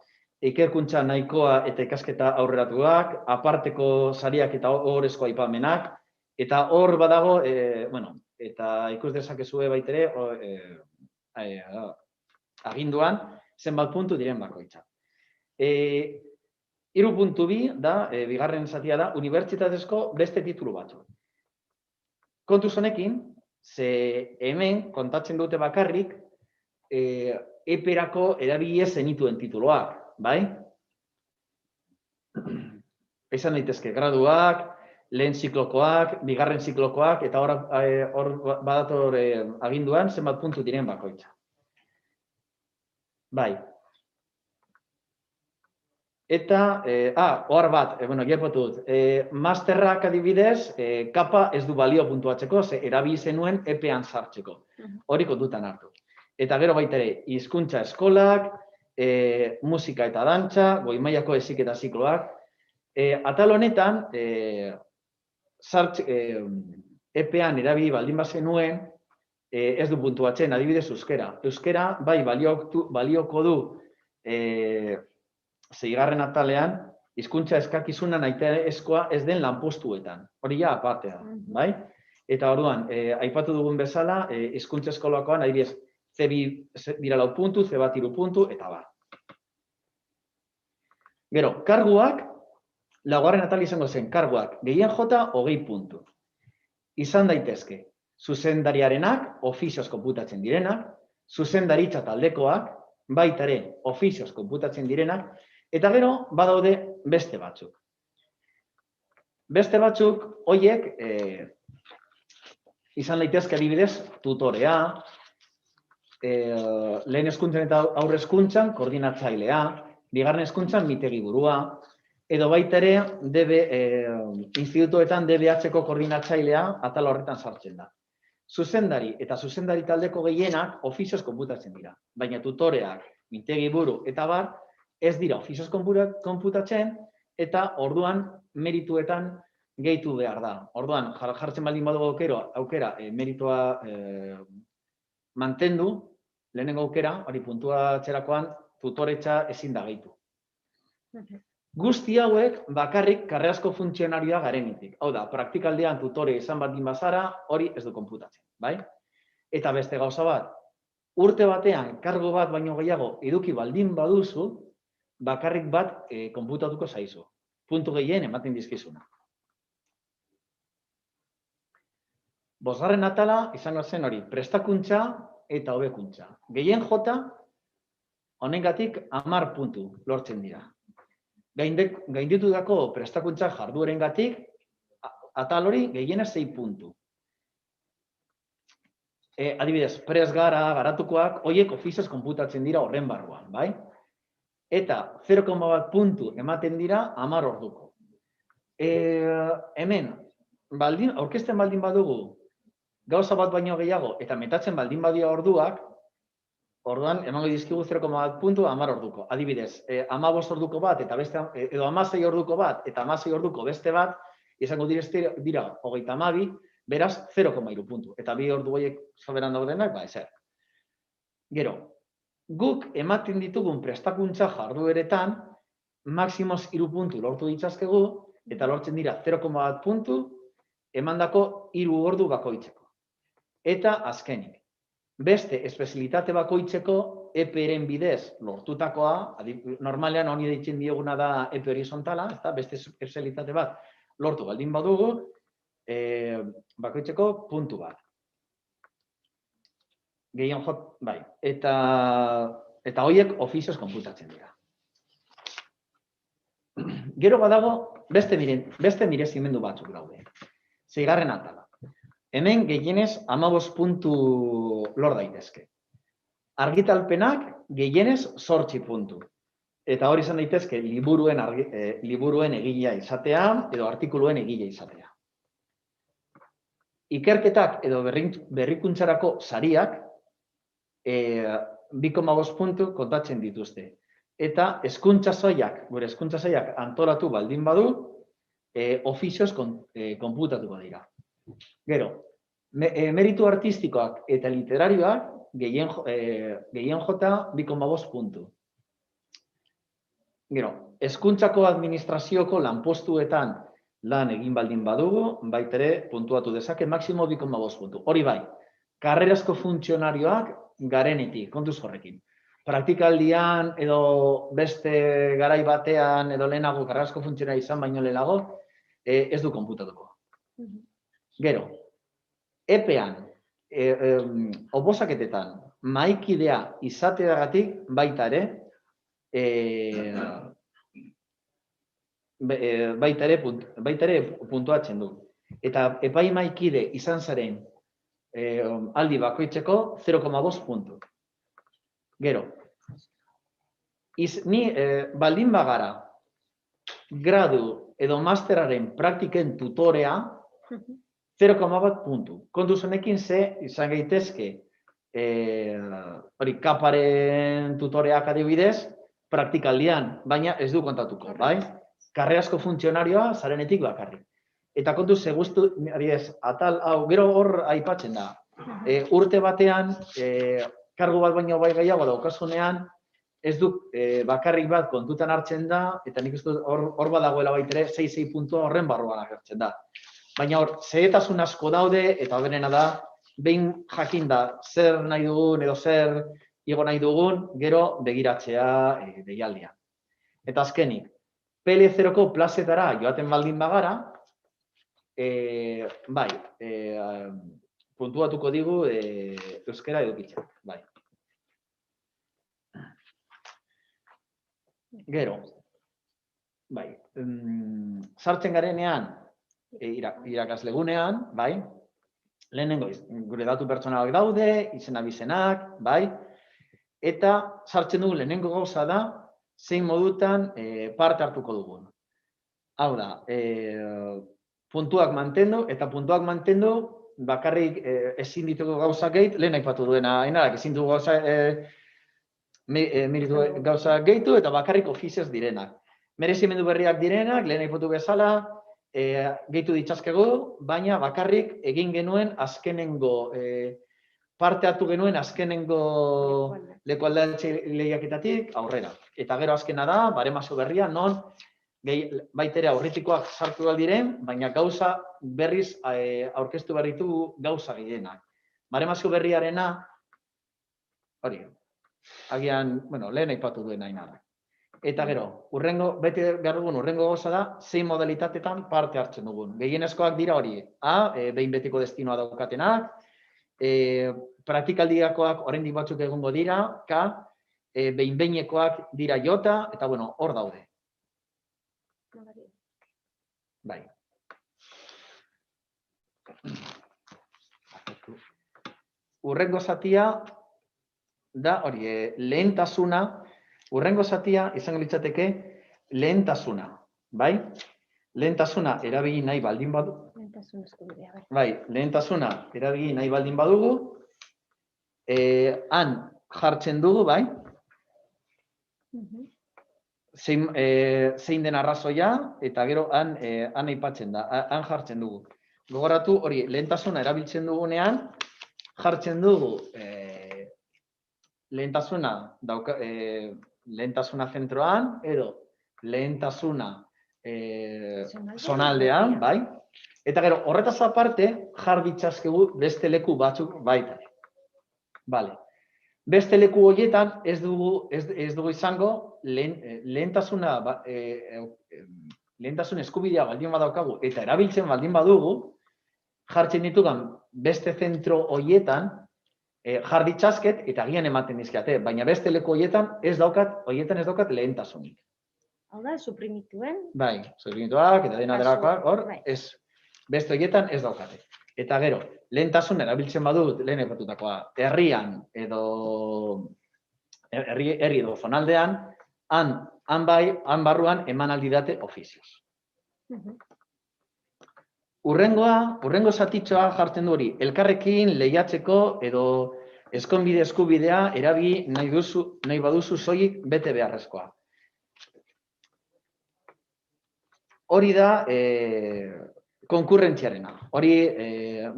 ikerkuntza nahikoa eta ikasketa aurreratuak, aparteko sariak eta ohorezko aipamenak, eta hor badago, eta ikus dezakezue baitere, aginduan, zenbat puntu diren bakoitza. 3.2 da, bigarren zatia da, unibertsitatezko beste titulu batzu. Kontuz honekin, ze hemen kontatzen dute bakarrik, eperako erabili zenituen tituluak, bai? Izan daitezke graduak, lehen ziklokoak, bigarren ziklokoak, eta hor badator aginduan zenbat puntu diren bakoitza. Bai. Eta, ohar bat, gerpatu dut, masterrak adibidez, kapa ez du balio puntuatzeko, ze erabili zenuen epean sartzeko. Hori kontutan hartu. Eta gero baita ere, hizkuntza eskolak, musika eta dantza, goi mailako heziketa zikloak. Atal honetan, epean erabili baldin bazenuen, ez du puntuatzen, adibidez euskera. Euskera, bai, balioko du, zeigarren atalean, hizkuntza eskakizuna nahitaezkoa ez den lanpostuetan. Hori ja apartea, bai? Eta orduan, aipatu dugun bezala, hizkuntza eskolakoan, adibidez, C2 dira 4 puntu, C1 3 puntu, eta bar. Gero, karguak, laugarren atal izango zen, karguak, gehien jota, 20 puntu. Izan daitezke, zuzendariarenak, ofizioz konputatzen direnak, zuzendaritza taldekoak, baita ere, ofizioz konputatzen direnak, eta gero, badaude beste batzuk. Beste batzuk, horiek, izan daitezke adibidez, tutorea, lehen hezkuntzan eta aurre hezkuntzan koordinatzailea, bigarren hezkuntzan mitegiburua, edo baita ere, institutoetan DBH-ko koordinatzailea atal horretan sartzen da. Zuzendari eta zuzendari taldeko gehienak ofizioz konputatzen dira, baina tutoreak, mitegiburu eta bar, ez dira ofizioz konputatzen, eta orduan merituetan gehitu behar da. Orduan, jartzen baldin badugu aukera meritua mantendu, lehenengo aukera, hori puntuatzerakoan, tutoretza ezin da gehitu. Guzti hauek bakarrik karrerazko funtzionarioa garenitik. Hau da, praktikaldean tutore izan baldin bazara, hori ez du konputatzen, bai? Eta beste gauza bat, urte batean kargo bat baino gehiago eduki baldin baduzu, bakarrik bat konputatuko zaizu. Puntu gehien ematen dizkizuna. Bosgarren atala izango zen hori, prestakuntza eta hobekuntza. Gehien jota, honengatik 10 puntu lortzen dira. Gainditutako prestakuntza jarduerengatik, atal hori gehienez 6 puntu. Adibidez, prest gara, garatukoak, horiek ofizioz konputatzen dira horren barruan, bai? Eta 0,1 puntu ematen dira 10 orduko. Hemen, aurkezten baldin badugu, gauza bat baino gehiago, eta metatzen baldin badia orduak, orduan, emango dizkigu 0,1 puntu 10 orduko. Adibidez, 15 orduko bat, edo 16 orduko bat, eta 16 orduko beste bat, izango dira 32, beraz 0,3 puntu. Eta 2 ordu horiek soberan daudenak, ezer. Gero, guk ematen ditugun prestakuntza jardueretan, maximoz 3 puntu lortu ditzazkegu, eta lortzen dira 0,1 puntu, emandako 3 ordu bakoitzeko. Eta azkenik, beste espezialitate bakoitzeko EPE-ren bidez lortutakoa, normalean honi deitzen dieguna da EPE horizontala, beste espezialitate bat lortu baldin badugu, bakoitzeko puntu bat. Gehien jot, bai, eta horiek ofizioz konputatzen dira. Gero badago, beste mirezimendu batzuk daude. 6. atala. Hemen gehienez 15 puntu lor daitezke. Argitalpenak gehienez 8 puntu. Eta hori izan daitezke liburuen egilea izatea edo artikuluen egilea izatea. Ikerketak edo berrikuntzarako sariak 2,5 puntu kontatzen dituzte. Eta gure hezkuntza sailak antolatu baldin badu, ofizioz konputatuko dira. Gero, meritu artistikoak eta literarioak gehien jota 2,5 puntu. Gero, hezkuntzako administrazioko lanpostuetan lan egin baldin badugu, baitere puntuatu dezake, maximo 2,5 puntu. Hori bai, karrerazko funtzionarioak garenetik, kontuz horrekin. Praktikaldian edo beste garai batean edo lehenago karrerazko funtzionario izan baino lehenago, ez du konputatuko. Gero, epean, oposaketetan, mahaikidea izateagatik baita ere, baita ere puntuatzen du. Eta epaimaikide izan zaren aldi bakoitzeko 0,2 puntu. Gero, ni baldin bagara gradu edo masteraren praktiken tutorea 0,1 puntu. Kontuz honekin ze izan gaitezke kaparen tutoreak adibidez praktikaldian, baina ez du kontatuko, bai? Karrerazko funtzionarioa zarenetik bakarrik. Eta kontuz ze guztu, atal hau, gero hor aipatzen da. Urte batean, kargu bat baino bai gehiago daukasunean, ez du bakarrik bat kontutan hartzen da, eta nik ez dut hor badagoela baitere 6 puntua horren barruan agertzen da. Baina hor, zehetasun asko daude, eta benena da, behin jakinda zer nahi dugun edo zer igo nahi dugun, gero begiratzea deialdian. Eta azkenik, PL0ko plazetara joaten baldin bagara, bai, puntuatuko digu euskera edukitzen, bai. Gero, bai, sartzen garenean, irakaslegunean, bai, lehenengo, gure datu pertsonalak daude, izena bizenak, bai, eta sartzen dugu lehenengo gauza da, zein modutan parte hartuko dugun. Hau da, puntuak mantendu, eta puntuak mantendu, bakarrik ezin ditugu gauza gehitu, lehen aipatu duena, ezin dugu gauza gehitu, eta bakarrik ofizioz direnak. Merezimendu berriak direnak, lehen aipatu bezala, gehitu ditzazkegu, baina bakarrik egin genuen azkenengo, parte hartu genuen azkenengo lekualdatze lehiaketatik aurrera. Eta gero azkena da, baremazo berria, non baitere aurritikoak sartu diren, baina gauza berriz aurkeztu berritu gauza gehienak. Baremazo berriarena, hori, agian, lehen aipatu duena inara. Eta gero, bete behar dugun urrengo gauza da, zein modalitatetan parte hartzen dugun. Gehienezkoak dira hori, behin betiko destinoa daukatenak, praktikaldiakoak oraindik batzuk egongo dira, behin-behinekoak dira jota, eta hor daude. Bai. Urrengo zatia da hori, lehentasuna, urrengo zatia izango litzateke lehentasuna, bai? Lehentasuna erabili nahi baldin badugu. Bai, lehentasuna erabili nahi baldin badugu, han jartzen dugu, bai? Zein den arrazoia, eta gero han aipatzen da, han jartzen dugu. Gogoratu hori, lehentasuna erabiltzen dugunean, jartzen dugu lehentasuna zentroan, edo lehentasuna zonaldean, bai? Eta gero, horretaz aparte, jar ditzazkegu beste leku batzuk baita. Bale. Beste leku horietan ez dugu izango lehentasun eskubidea baldin badaukagu eta erabiltzen baldin badugu, jartzen ditugan beste zentro horietan jar ditzazket eta agian ematen dizkiate, baina beste leku horietan ez daukat lehentasunik. Hau da, suprimituen? Bai, suprimituak eta dena delakoak, hor, beste horietan ez daukate. Eta gero, lehentasun erabiltzen badut, lehen epatutakoa, herrian edo herri edo zonaldean, han barruan eman aldi date ofizioz. Urrengo zatitxoa jartzen du hori, elkarrekin lehiatzeko edo ezkonbide eskubidea erabili nahi baduzu soilik bete beharrezkoa. Hori da konkurrentziarena. Hori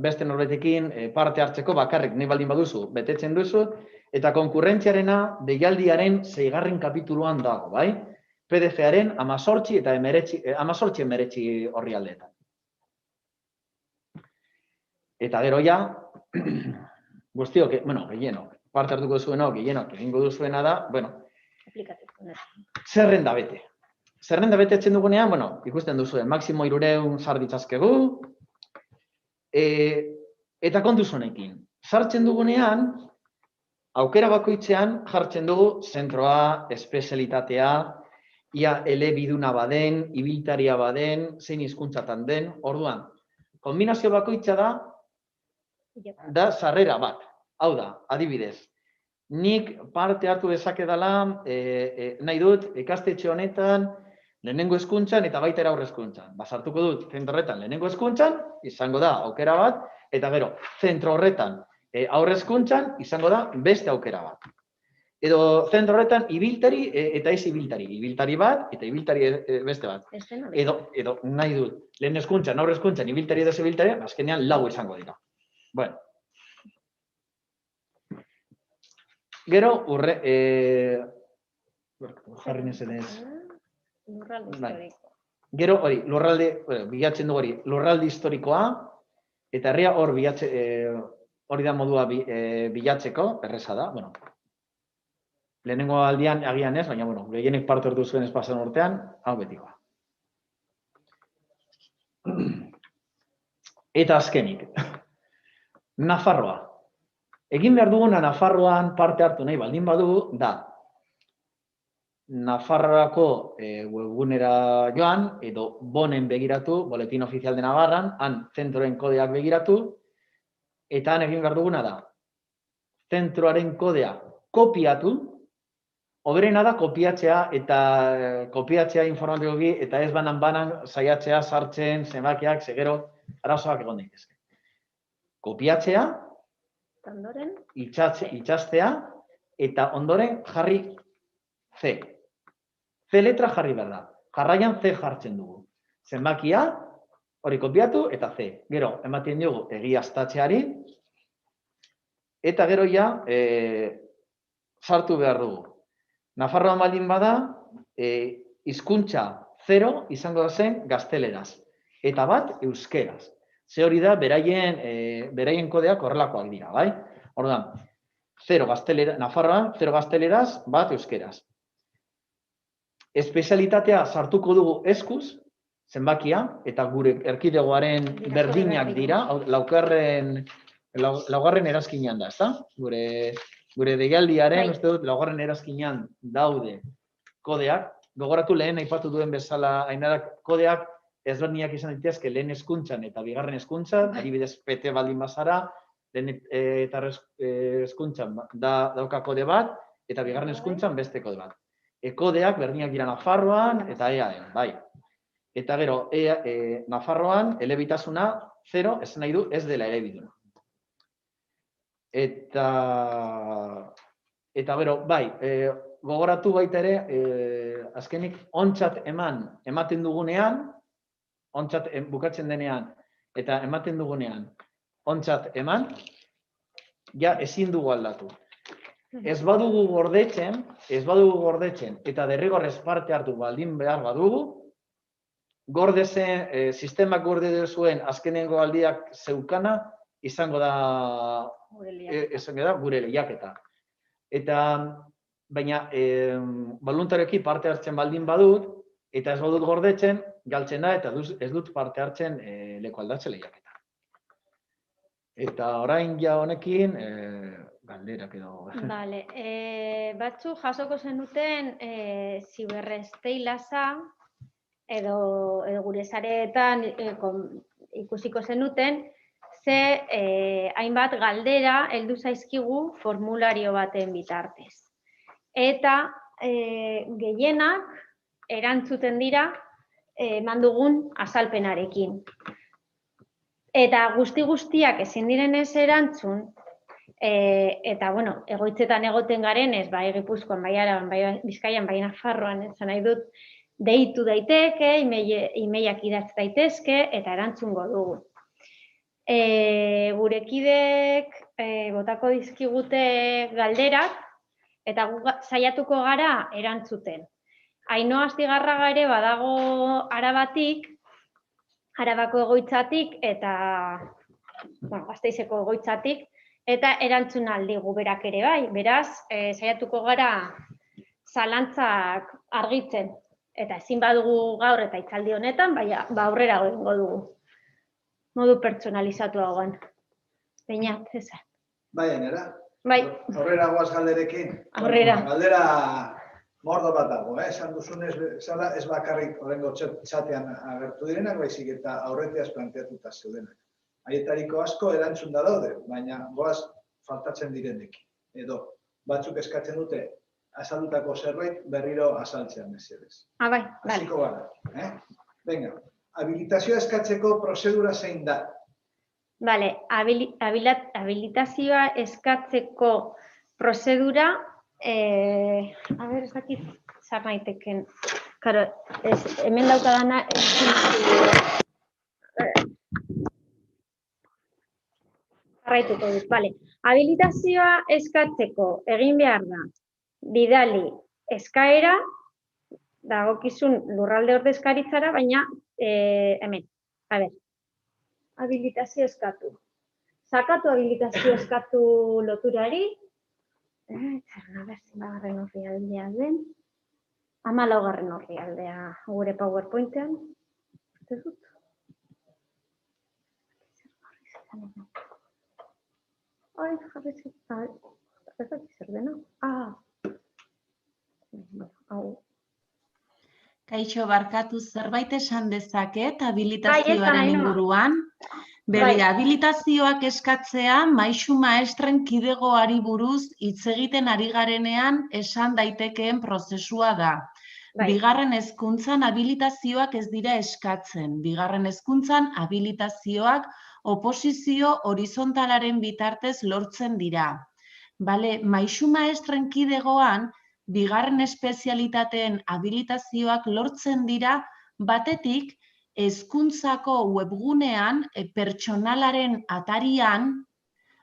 beste norbetekin parte hartzeko bakarrik nahi baldin baduzu betetzen duzu, eta konkurrentziarena deialdiaren 6. kapituluan dago, bai? PDF-aren 18 eta 19 orrialdeetan. Eta gero ja, guztiok, gehienok, parte hartuko duzuenok, gehienok egingo duzuena da, zerrenda bete. Zerrenda betetzen dugunean, ikusten duzu, maximo 300 sar ditzazkegu, eta kontuz honekin. Sartzen dugunean, aukera bakoitzean jartzen dugu zentroa, espezialitatea, ia elebiduna baden, ibiltaria baden, zein hizkuntzatan den, orduan, kombinazio bakoitza da sarrera bat. Hau da, adibidez, nik parte hartu dezakedala, nahi dut, ikastetxe honetan, lehenengo hezkuntzan eta baita ere aurre hezkuntzan. Sartuko dut zentro horretan lehenengo hezkuntzan, izango da aukera bat, eta gero, zentro horretan aurre hezkuntzan, izango da beste aukera bat. Edo zentro horretan ibiltari eta ez ibiltari. Ibiltari bat eta ibiltari beste bat. Edo nahi dut, lehen hezkuntzan, aurre hezkuntzan, ibiltari edo ez ibiltari, azkenean lau izango dira. Bueno. Gero, jarri nezenez. Lurralde historiko. Gero, hori, bilatzen dugu hori, lurralde historikoa, eta herria hori da modua bilatzeko, erreza da, bueno. Lehenengo aldian agian ez, baina, bueno, gehienek parte hartu zuen ez pasan urtean, hau betikoa. Eta azkenik, Nafarroa. Egin behar duguna Nafarroan parte hartu nahi baldin badu, da Nafarroako webgunera joan, edo bonen begiratu, Boletín Oficial de Navarran, han zentroen kodeak begiratu, eta han egin behar duguna da, zentroaren kodea kopiatu, hoberena da kopiatzea eta kopiatzea informatikoki eta ez banan saiatzea sartzen zenbakiak segero arazoak egon daitezke. Kopiatzea, itxastea eta ondoren jarri C. C letra jarri behar da. Jarraian C jartzen dugu. Zenbakia, hori kopiatu eta C. Gero, ematen dugu egiaztatzeari eta gero ja sartu behar dugu. Nafarroan baldin bada, hizkuntza 0 izango da zen gazteleraz. Eta bat, euskeraz. Ze hori da, beraien kodeak horrelakoak dira, bai? Orduan, 0 gazteleraz, Nafarroan, 0 gazteleraz, bat euskeraz. Espezialitatea sartuko dugu eskuz, zenbakia, eta gure erkidegoaren berdinak dira, laugarren erazkinean da, ezta? Gure deialdiaren, uste dut, laugarren erazkinean daude kodeak. Gogoratu lehen aipatu duen bezala Ainarak kodeak ezberdinak izan daitezke lehen hezkuntzan eta bigarren hezkuntzan, adibidez PT baldin bazara, lehen eta hezkuntzan dauka kode bat, eta bigarren hezkuntzan beste kode bat. Kodeak berdinak dira Nafarroan eta EAen, bai. Eta gero, Nafarroan elebitasuna 0, esan nahi du, ez dela elebiduna. Eta gero, bai, gogoratu baita ere, azkenik ontzat ematen dugunean, ontzat bukatzen denean, eta ematen dugunean, ontzat eman, ja ezin dugu aldatu. Ez badugu gordetzen, eta derrigorrez parte hartu baldin behar badugu, sistemak gorde zuen azkenengo aldiak zeukana, izango da gure lehiaketa. Baina, voluntarioki parte hartzen baldin badut, eta ez badut gordetzen, galtzen da, eta ez dut parte hartzen leku aldatze lehiaketa. Eta orain ja honekin, galderak edo... Bale, batzu jasoko zenuten ziberresteilasa, edo gure sareetan ikusiko zenuten, ze hainbat galdera heldu zaizkigu formulario baten bitartez. Eta gehienak erantzuten dira eman dugun azalpenarekin. Eta guztiak ezin direnez erantzun, eta, bueno, egoitzetan egoten garenez, bai Gipuzkoan, bai Araban, bai Bizkaian, bai Nafarroan, esan nahi dut, deitu daiteke, emailak idatz daitezke, eta erantzungo dugu. Gure kideek botako dizkigute galderak, eta saiatuko gara erantzuten. Ainhoa Astigarraga ere badago Arabatik, Arabako egoitzatik eta Gasteizeko egoitzatik, eta erantzun aldigu berak ere bai. Beraz, saiatuko gara zalantzak argitzen. Eta ezin badugu gaur eta hitzaldi honetan, ba aurrera egingo dugu. Modu pertsonalizatuagoan. Beñat, ezan. Bai, Ainara. Bai. Aurrera goaz galderekin. Aurrera. Galdera mordo bat dago, esan duzunez, zala ez bakarrik horrengo txatean agertu direnak, baizik eta aurretiaz planteatuta zeudenak. Haietariko asko erantzun da daude, baina goaz faltatzen direnek. Edo, batzuk eskatzen dute, azaldutako zerbait berriro azaltzean mesedez. Bai, Hasiko gara. Venga, habilitazioa eskatzeko prozedura zein da? Vale, habilitazioa eskatzeko prozedura, a ber, ez dakit zer naiteken. Karo, hemen daukadana, jarraituko dut, vale. Habilitazioa eskatzeko egin behar da, bidali eskaera, dagokizun lurralde ordezkaritzara, baina hemen, a ber, habilitazio eskatu. Sakatu habilitazio eskatu loturari, garren orrialdea den, 14. orrialdea gure PowerPointean, ez dut. Ai, jarri zer dena. Hau. Kaixo, barkatu, zerbait esan dezaket habilitazioaren inguruan? Habilitazioak eskatzea maisu maestren kidegoari buruz hitz egiten ari garenean esan daitekeen prozesua da. Bigarren hezkuntzan habilitazioak ez dira eskatzen. Bigarren hezkuntzan habilitazioak oposizio horizontalaren bitartez lortzen dira. Maisu maestren kidegoan, bigarren espezialitateen habilitazioak lortzen dira, batetik, hezkuntzako webgunean, pertsonalaren atarian,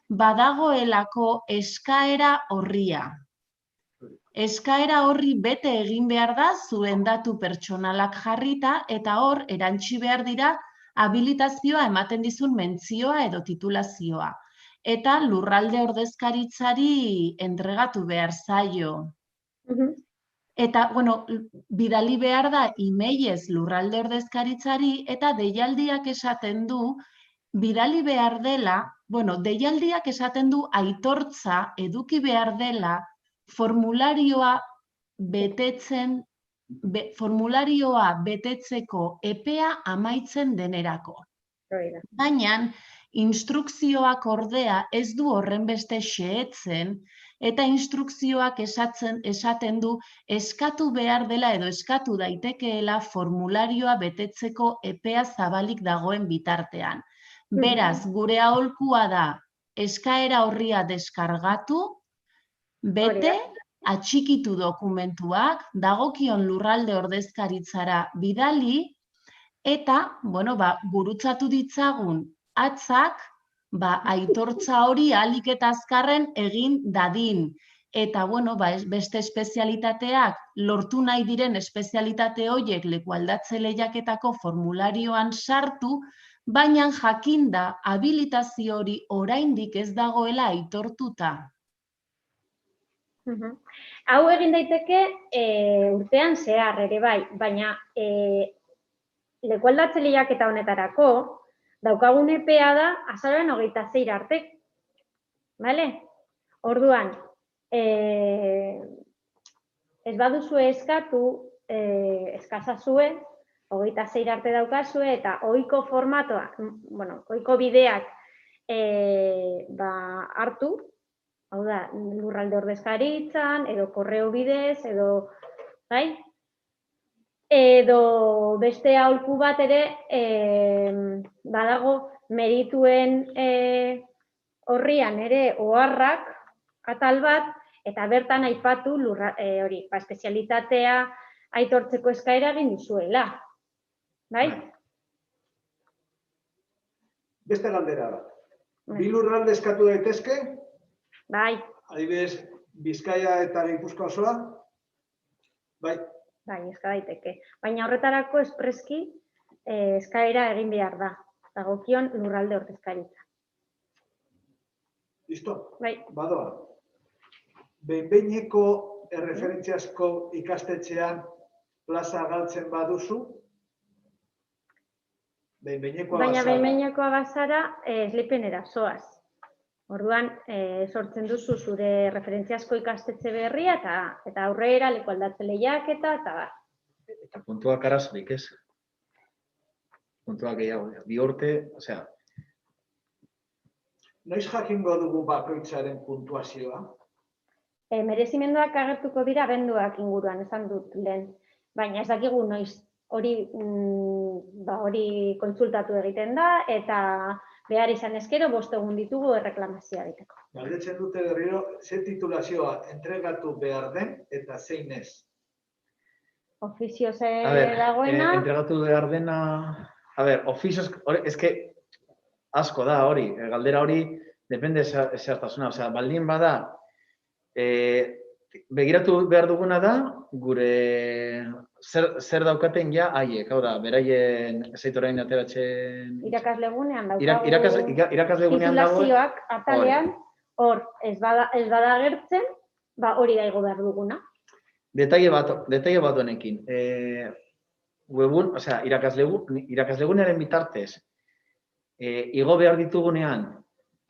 badagoelako eskaera orria. Eskaera horri bete egin behar da, zuen datu pertsonalak jarrita, eta hor, erantsi behar dira, habilitazioa ematen dizun mentzioa edo titulazioa. Eta lurralde ordezkaritzari entregatu behar zaio. Eta, bidali behar da emailez lurralde ordezkaritzari eta deialdiak esaten du, bidali behar dela, deialdiak esaten du aitortza eduki behar dela formularioa betetzeko epea amaitzen denerako. Baina, instrukzioak ordea ez du horrenbeste xehetzen, eta instrukzioak esaten du eskatu behar dela edo eskatu daitekeela formularioa betetzeko epea zabalik dagoen bitartean. Beraz, gure aholkua da eskaera horria deskargatu, bete, atxikitu dokumentuak, dagokion lurralde ordezkaritzara bidali, eta, gurutzatu ditzagun atzak, aitortza hori ahalik eta azkarren egin dadin. Eta, beste espezialitateak, lortu nahi diren espezialitate horiek lekualdatze lehiaketako formularioan sartu, baina jakinda habilitazio hori oraindik ez dagoela aitortuta. Hau egin daiteke urtean zehar ere bai, baina lekualdatze lehiaketa honetarako daukagun epea da azaroaren 26 arte. Orduan, ez baduzu eskatu, eskazazue, 26 arte daukazue eta ohiko formatoak, ohiko bideak hartu, hau da, lurralde ordezkaritzan, edo korreo bidez, edo beste aholku bat ere badago merituen horrian ere oharrak atal bat, eta bertan aipatu hori, espezialitatea aitortzeko eskaera egin duzuela. Beste galdera bat. Bi lurralde eskatu daitezke? Bai. Adibidez, Bizkaia eta Gipuzkoa osoa? Bai. Bai, eska daiteke. Baina horretarako espreski eskaera egin behar da. Dagokion lurralde ordezkaritza. Listo? Bai. Badoa. Behin-behineko erreferentziazko ikastetxean plaza galtzen baduzu? Behin-behinekoa bazara. Baina behin-behinekoa bazara eslipenera zoaz. Orduan, sortzen duzu zure referentziazko ikastetxe berria eta aurrera leku aldatze lehiaketa eta bar. Eta puntuak arazorik, ez? Puntuak gehiago, 2 urte, osea, Noiz jakingo dugu bakoitzaren puntuazioa? Merezimenduak agertuko dira abenduak inguruan, esan dut lehen. Baina ez dakigu noiz hori kontsultatu egiten da eta behar izan ezkero 5 egun ditugu erreklamazioa egiteko. Galdetzen dute berriro, ze titulazioa entregatu behar den eta zein ez? Ofizioz dagoena... entregatu behar dena... ofizioz, eske asko da hori, galdera hori, depende zehaztasuna. Osea, baldin bada, begiratu behar duguna da, gure zer daukaten ja haiek, hau da, beraien zeitorain ateratzen... Irakaslegunean daukagu irakaslegunean dago... titulazioak atalean, hor, ez bada agertzen, hori da igo behar duguna. Detaile bat honekin. Webun, osea, irakaslegunearen bitartez, igo behar ditugunean,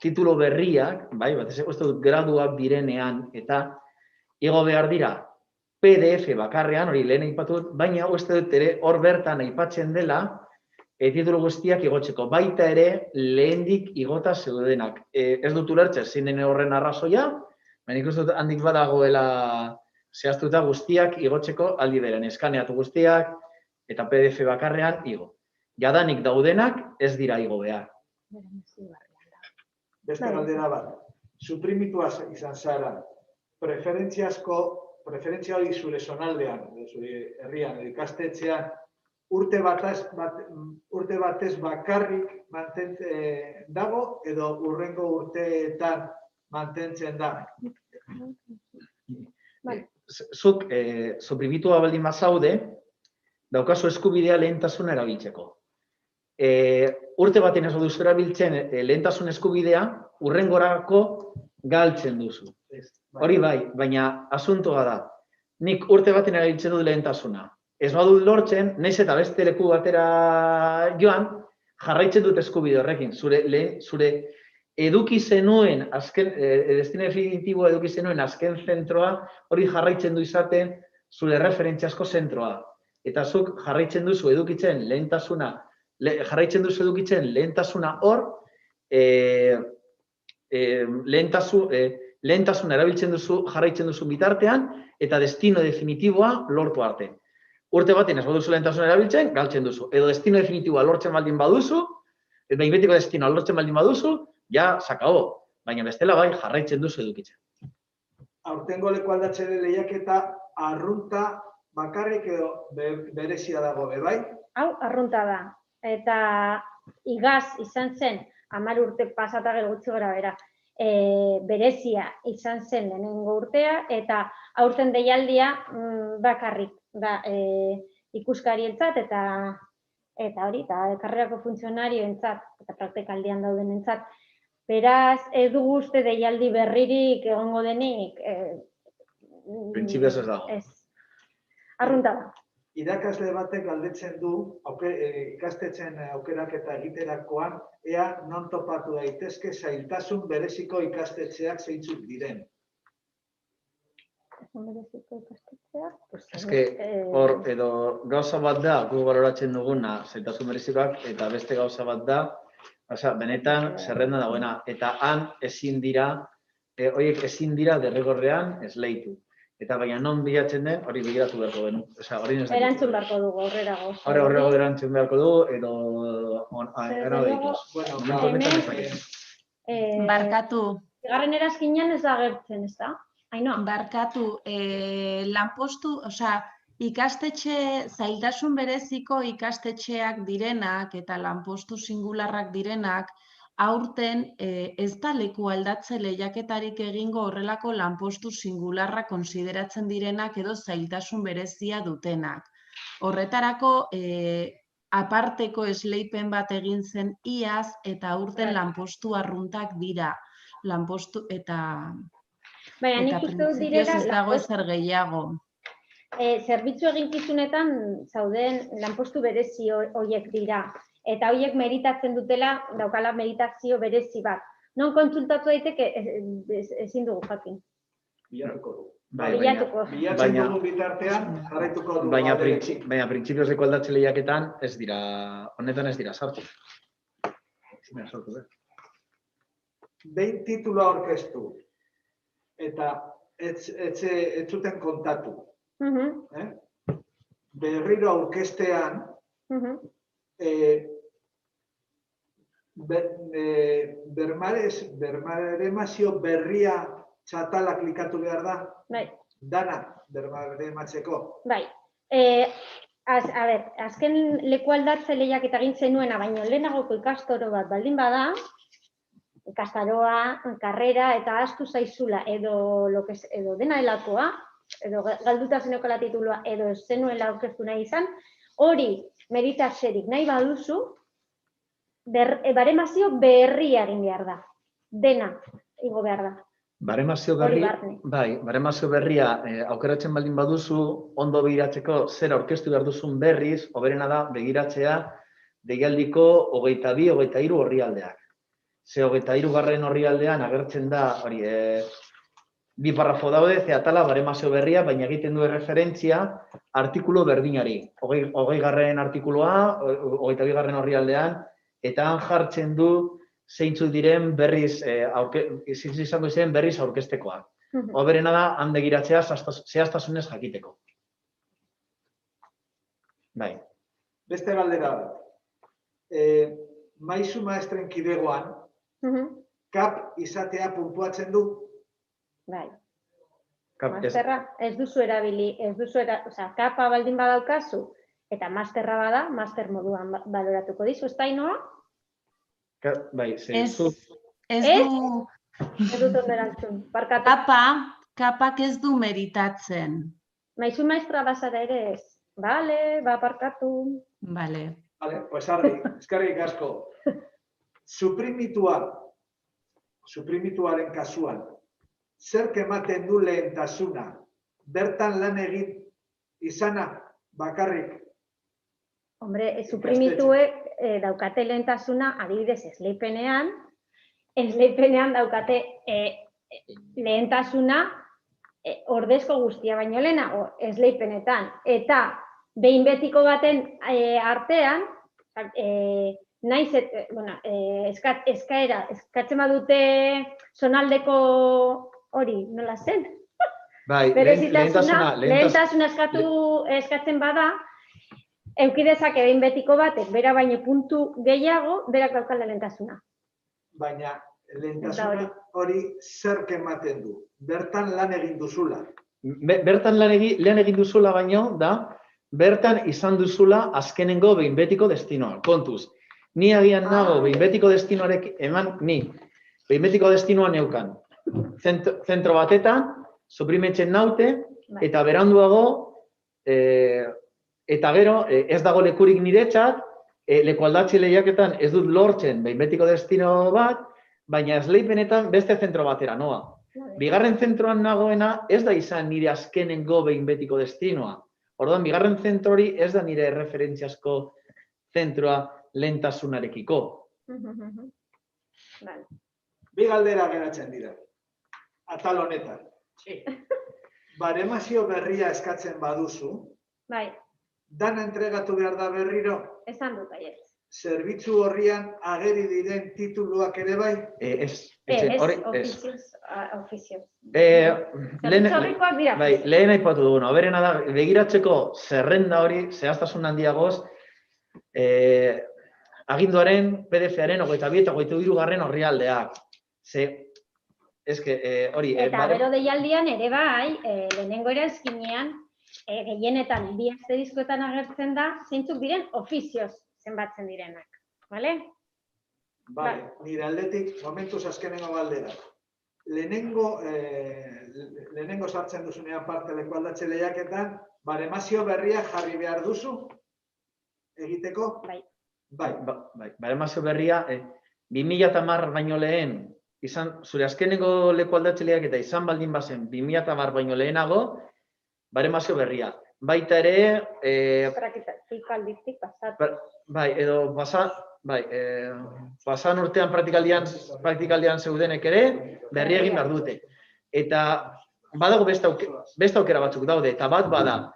titulo berriak, bai, batez uste dut graduak direnean, eta igo behar dira PDF bakarrean, hori lehen aipatu dut, baina uste dut ere hor bertan aipatzen dela, titulu guztiak igotzeko, baita ere lehendik igota zeudenak. Ez dut ulertzen zein den horren arrazoia, baina ikusten dut handik badagoela zehaztuta guztiak igotzeko aldi berean, eskaneatu guztiak eta PDF bakarrean igo. Jadanik daudenak ez dira igo behar. Beste galdera bat, suprimitua izan zara, preferentzia hori zure zonaldean, zure herrian, ikastetxean, urte batez bakarrik dago edo hurrengo urteetan mantentzen da? Zuk suprimitua baldin bazaude, daukazu eskubidea lehentasuna erabiltzeko. Urte baten ez duzu erabiltzen lehentasun eskubidea, hurrengorako galtzen duzu. Hori bai, baina asuntoa da. Nik urte baten erabiltzen dut lehentasuna. Ez badut lortzen, naiz eta beste leku batera joan, jarraitzen dut eskubide horrekin. Zure eduki zenuen, destino definitiboa eduki zenuen azken zentroa, hori jarraitzen du izaten zure referentziazko zentroa. Eta zuk jarraitzen duzu edukitzen lehentasuna hor, lehentasuna erabiltzen duzu, jarraitzen duzu bitartean, eta destino definitiboa lortu arte. Urte baten ez baduzu lehentasuna erabiltzen, galtzen duzu. Edo destino definitiboa lortzen baldin baduzu, behin betiko destinoa lortzen baldin baduzu, ja, sakao. Baina bestela bai, jarraitzen duzu edukitzen. Aurtengo leku aldatze lehiaketa arrunta bakarrik edo berezia dago, bai? Hau, arrunta da. Eta igaz izan zen, 10 urte pasata gero gutxi gora bera, berezia izan zen lehenengo urtea, eta aurten deialdia bakarrik da ikuskarientzat eta hori, eta karrerako funtzionarioentzat eta praktikaldian daudenentzat. Beraz, ez dugu uste deialdi berririk egongo denik. Printzipioz ez dago. Ez. Arrunta da. Irakasle batek galdetzen du, ikastetxen aukeraketa egiterakoan, ea non topatu daitezke zailtasun bereziko ikastetxeak zeintzuk diren. Bereziko ikastetxeak? Eske, hor, edo gauza bat da, gu baloratzen duguna zailtasun berezikoak, eta beste gauza bat da, benetan zerrenda dagoena, eta han ezin dira, horiek ezin dira derrigorrean esleitu. Eta baina non bilatzen den, hori begiratu beharko denu. Erantzun beharko dugu, aurrerago. Aurrerago erantzun beharko dugu, edo era daituz. Barkatu. Bigarren erazkinean ez da agertzen, ez da? Ainhoa? Barkatu, lanpostu, ikastetxe, zailtasun bereziko ikastetxeak direnak eta lanpostu singularrak direnak, aurten ez da leku aldatze lehiaketarik egingo horrelako lanpostu singularra konsideratzen direnak edo zailtasun berezia dutenak. Horretarako aparteko esleipen bat egin zen iaz eta aurten lanpostu arruntak dira. Lanpostu eta printzipioz ez dago ezer gehiago. Zerbitzu eginkizunetan zauden lanpostu berezi horiek dira. Eta horiek meritatzen dutela, daukala meritazio berezi bat. non kontsultatu daiteke ezin dugu jakin. Bilatuko du. Bilatuko. Bilatzen dugu bitartean, jarraituko du. Baina printzipioz aldatze lehiaketan honetan ez dira sartu. Behin titula aurkeztu eta ez zuten kontatu. Berriro aurkeztean bermaremazio berria txatala klikatu behar da? Bai. Dana bermarematzeko? Bai. Azken leku aldatze lehiaketa egin zenuena, baina lehenagoko ikastaro bat baldin bada, ikastaroa, karrera eta ahaztu zaizula edo dena delakoa, edo galduta zeneukola titulua, edo zenuela aurkeztu nahi izan, hori meditatzerik nahi baduzu, baremazio berria egin behar da. Dena igo behar da. Baremazio berria aukeratzen baldin baduzu, ondo begiratzeko zer aurkeztu behar duzun berriz, hoberena da begiratzea deialdiko 22-23 orrialdeak. Ze 23 orrialdean agertzen da, bi parrafo daude, ze atala baremazio berria, baina egiten du referentzia artikulu berdinari. 20. artikuloa, 22. orrialdean, eta han jartzen du zeintzuk diren berriz izango ziren berriz aurkeztekoak. Hoberena da, han begiratzea zehaztasunez jakiteko. Bai. Beste galdera bat. Maisu maestren kidegoan, kap izatea puntuatzen du? Bai. Masterra ez duzu erabili, kapa baldin badaukazu, eta masterra bada, master moduan baloratuko dizu, ez da inoa? Bai, Ez dut onderantzun, barkatu. Kapak ez du meritatzen. Maizu maestra bazara ere ez. Bale, barkatu. Bale. Bale, pues argi, eskerrik asko. Suprimituaren kasuan, zerk ematen du lehentasuna? Bertan lan egin izana bakarrik? Hombre, suprimituek daukate lehentasuna, adibidez, esleipenean daukate lehentasuna ordezko guztia baino lehenago, esleipenetan. Eta behin betiko baten artean, eskatzen badute zonaldeko hori, nola zen? Lehentasuna eskatzen bada, eukidezak behin betiko batek, bera baino puntu gehiago, berak daukala lehentasuna. Baina lehentasuna hori zerk ematen du? Bertan lan egin duzula. Bertan lan egin duzula baino, da, bertan izan duzula azkenengo behin betiko destinoa. Kontuz, ni agian nago behin betiko destinoarek behin betiko destinoa neukan. Zentro batetan, suprimetzen naute, eta beranduago, eta gero, ez dago lekurik niretzat, leku aldatze lehiaketan ez dut lortzen behin betiko destino bat, baina esleipenetan beste zentro batera noa. Bigarren zentroan nagoena ez da izan nire azkenengo behin betiko destinoa. Orduan, bigarren zentro hori ez da nire referentziazko zentroa lehentasunarekiko. Bi galdera geratzen dira. Atal honetan. Baremazio berria eskatzen baduzu, dana entregatu behar da berriro? Esan dut, aiez. Zerbitzu horrian ageri diren tituluak ere bai? Ofizioz. Lehen aipatu duguna, berena da, begiratzeko zerrenda hori, zehaztasun handiagoz, aginduaren PDF-aren 22 eta 23 orrialdeak. Eta gero deialdian ere bai, lehenengo eranskinean, gehienetan bi asterizkoetan agertzen da, zeintzuk diren ofizioz zenbatzen direnak. Bale? Bale, nire aldetik, momentuz azkenengo galdera. Lehenengo sartzen duzunean parte leku aldatze lehiaketan, baremazio berria jarri behar duzu? Egiteko? Bai. Baremazio berria, 2010 baino lehen, zure azkenengo leku aldatze lehiaketa izan baldin bazen 2010 baino lehenago, baremazio berria. baita ere, praktikalditik pasat. bai, edo pasan urtean praktikaldian zeudenek ere, berri egin behar dute. Eta badago beste aukera batzuk daude, eta bat bada,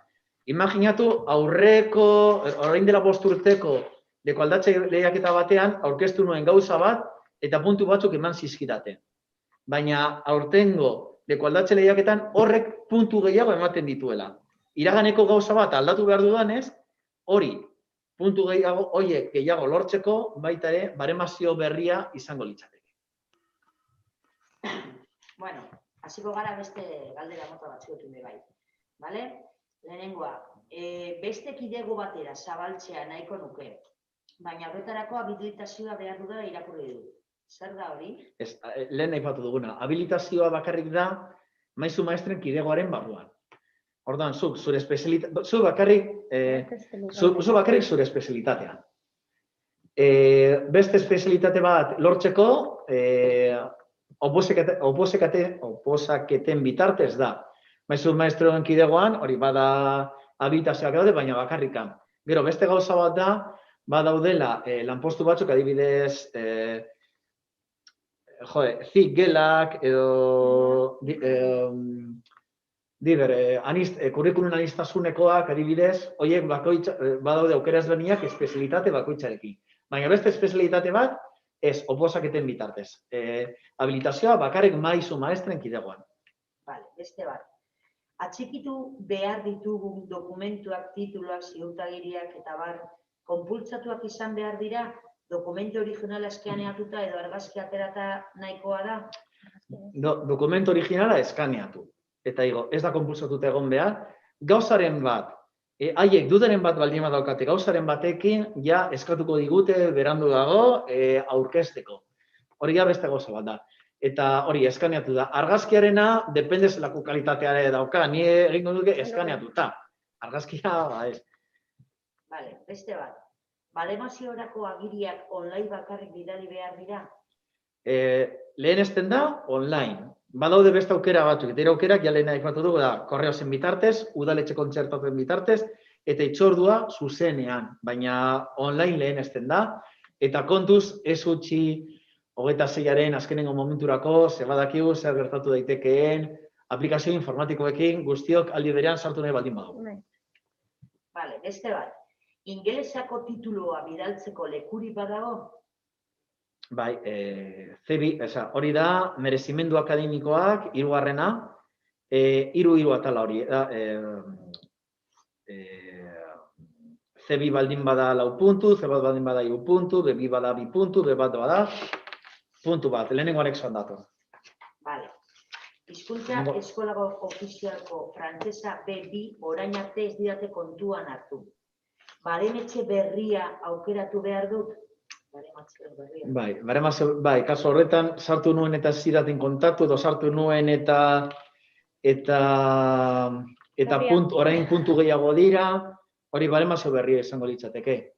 imaginatu orain dela 5 urteko lekualdatze lehiaketa batean, aurkeztu nuen gauza bat, eta puntu batzuk eman zizkidate. Baina aurtengo lekualdatze lehiaketan horrek puntu gehiago ematen dituela. Iraganeko gauza bat aldatu behar dudanez, hori puntu gehiago lortzeko, baita ere, baremazio berria izango litzateke. Bueno, hasiko gara beste galdera mota batzuekin bai. Bale? Lehenengoa, beste kidego batera zabaltzea nahiko nuke, baina horretarako habilitazioa behar dudala irakurri du. Zer da hori? Lehen aipatu duguna, habilitazioa bakarrik da maisu maestren kidegoaren barruan. Orduan, zuk bakarrik zure espezialitatean. Beste espezialitate bat lortzeko, oposaketen bitartez da. Maisu maestroen kidegoan, hori bada habilitazioak daude, baina bakarrikan. Gero, beste gauza bat da, badaudela lanpostu batzuk, adibidez, zik gelak edo kurrikulun aniztasunekoak adibidez, horiek badaude aukera ezberdinak espezialitate bakoitzarekin. Baina beste espezialitate bat, ez oposaketen bitartez. Habilitazioa bakarrik maisu maestren kidegoan. Vale, beste bat. Atxikitu behar ditugu dokumentuak, tituluak, ziurtagiriak eta bar, konpultsatuak izan behar dira, dokumentu originala eskaneatuta edo argazki aterata nahikoa da? Dokumentu originala eskaneatu. Eta ez da konpultsatuta egon behar. Gauzaren bat, haiek dudaren bat baldin badaukate, gauzaren batekin ja eskatuko digute berandu dago aurkezteko. Hori ja beste gauza bat da. Eta hori eskaneatu da. Argazkiarena, depende zelako kalitatea dauka, ni egingo duke eskaneatuta. Argazkia, ez. Vale, beste bat. Bademaziorako agiriak online bakarrik bidali behar dira? Lehen ezten da, online. Badaude beste aukera batzuk, eta aukerak ja lehena aipatu dugu da, korreozen bitartez, udaletxe kontzertatzen bitartez, eta itxordua zuzenean, baina online lehen ezten da, eta kontuz ez utzi 26aren azkenengo momenturako, zer badakigu, zer gertatu daitekeen, aplikazio informatikoekin guztiok aldi berean sartu nahi baldin badago. Vale, beste bat. Ingelesako titulua bidaltzeko lekuri badago? Bai, hori da, merezimendu akademikoak, 3. 3 atala hori. C2 baldin bada 4 puntu, C1 baldin bada 3 puntu, B2 bada 2 puntu, B1 bada puntu bat, lehenengo anexoan dator. Vale. Hizkuntza eskolago ofizialko frantsesa B2 orain arte ez didate kontuan hartu. Baremetxe berria aukeratu behar dut? Bai, kasu horretan, sartu nuen eta zidaten kontaktu, edo sartu nuen eta orain puntu gehiago dira, hori baremazio berria izango litzateke.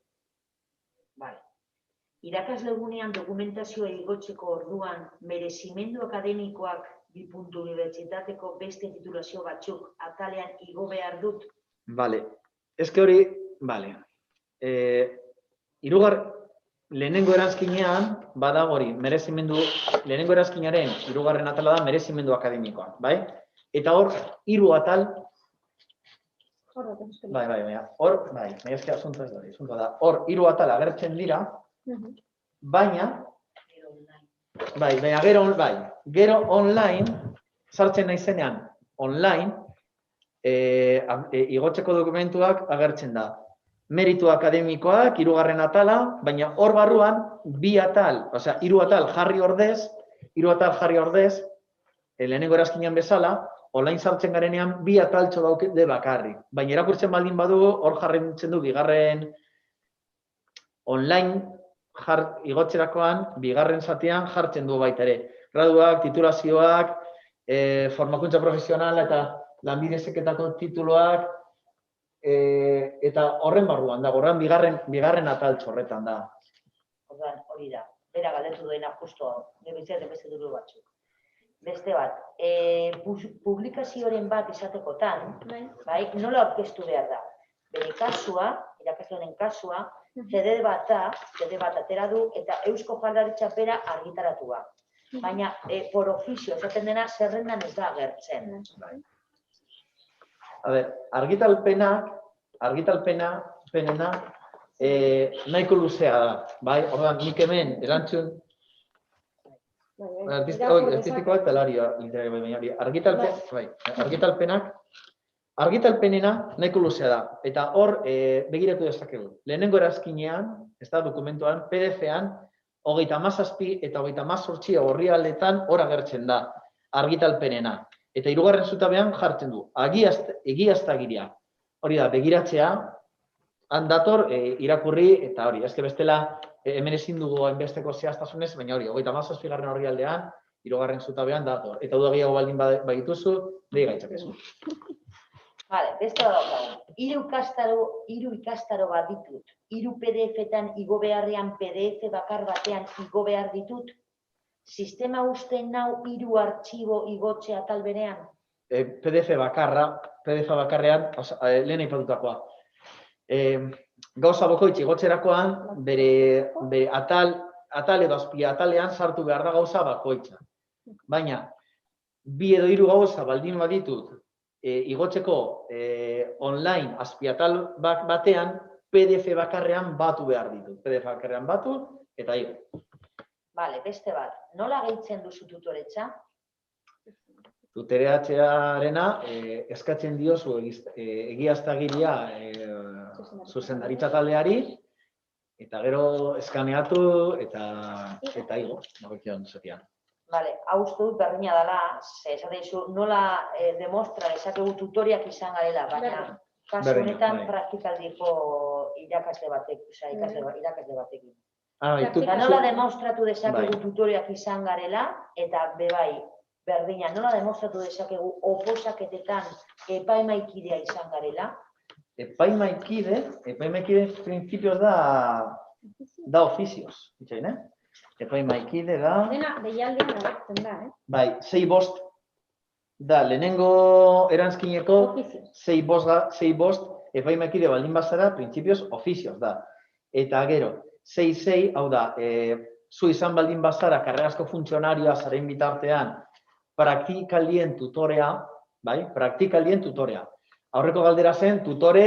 Irakaslegunean dokumentazioa igotzeko orduan, merezimendu akademikoak 2 puntu unibertsitateko beste titulazio batzuk atalean igo behar dut? Bale, ezke hori, bale. Lehenengo eranzkinean, badago hori, lehenengo eranzkinaren 3. atala da merezimendu akademikoa, bai? Eta hor, 3 atal, hor, 3 atal agertzen dira, baina, gero online, sartzen naizenean, online, igotzeko dokumentuak agertzen da. Meritu akademikoak, 3. atala, baina hor barruan, 2 atal, 3 atal jarri ordez, lehenengo erazkinean bezala, online sartzen garenean, 2 ataltxo daude bakarrik. Baina irakurtzen baldin badugu, hor jarritzen du, bigarren online igotzerakoan, bigarren zatean jartzen du baita ere. Graduak, titulazioak, formakuntza profesionala eta lanbide heziketako tituluak, eta horren barruan da, horren bigarren ataltxo horretan da. Hori da, bera galdetu duena justo, nebizia beste duru batzuk. Beste bat, publikazioren bat izatekotan, bai, nola aurkeztu behar da? Bere kasua, irakaslearen kasua, CD bat atera du eta Eusko Jaurlaritza bera argitaratua. Baina, por ofizio, esaten dena, zerrendan ez da agertzen. A ber, argitalpenena nahiko luzea da, bai? Orduan, nik hemen erantzun artistikoa eta laria literari argitalpenena nahiko luzea da. Eta hor, begiratu dezakegu. Lehenengo erazkinean, ez da dokumentuan, PDF-an, 37 eta 38 orrialdetan hor agertzen da argitalpenena. Eta hirugarren zutabean jartzen du, egiaztagiria. Hori da, begiratzea, handator irakurri eta hori, eske bestela hemen ezin dugu hainbesteko zehaztasunez, baina hori, 37. orrialdean, hirugarren zutabean dator. Eta duda gehiago baldin bagituzu, dei gaitzakezu. Vale, beste bat daukagu. Hiru ikastaro bat ditut. 3 PDF-etan igo beharrean PDF bakar batean igo behar ditut. Sistema usten nau 3 artxibo igotzea atal berean. PDF bakarrean, lehen aipatutakoa. Gauza bokoitz igotzerakoan, bere atal edo azpia atalean sartu behar da gauza bakoitza. Baina, 2 edo 3 gauza baldin baditut igotzeko online azpiatal batean, PDF bakarrean batu behar ditut. PDF bakarrean batu eta igo. Vale, beste bat. Nola gehitzen duzu tutoretza? Tutoreatzearena eskatzen diozu egiaztagiria zuzendaritza taldeari eta gero eskaneatu eta igo, nagokion zetian. Vale, hau uste dut berdina dela, esaten dizu, nola demostra esakegu tutoriak izan garela, baina kasu honetan praktikaldiko irakasle batekin. Nola demostratu dezakegu tutoriak izan garela, eta bebai, berdina, nola demostratu dezakegu oposaketetan epaimaikidea izan garela? Epaimaikide principios da ofizioz, itxain, Epaimaikide da... Dena, deialdean agertzen da, Bai, 6-5 da, lehenengo erantzkineko 6-5 epaimaikide baldin bazara, printzipioz ofizioz da. Eta gero, 6-6, hau da, zu izan baldin bazara, karrerazko funtzionarioa zaren bitartean, praktikaldien tutorea, bai, praktikaldien tutorea. Aurreko galdera zen, tutore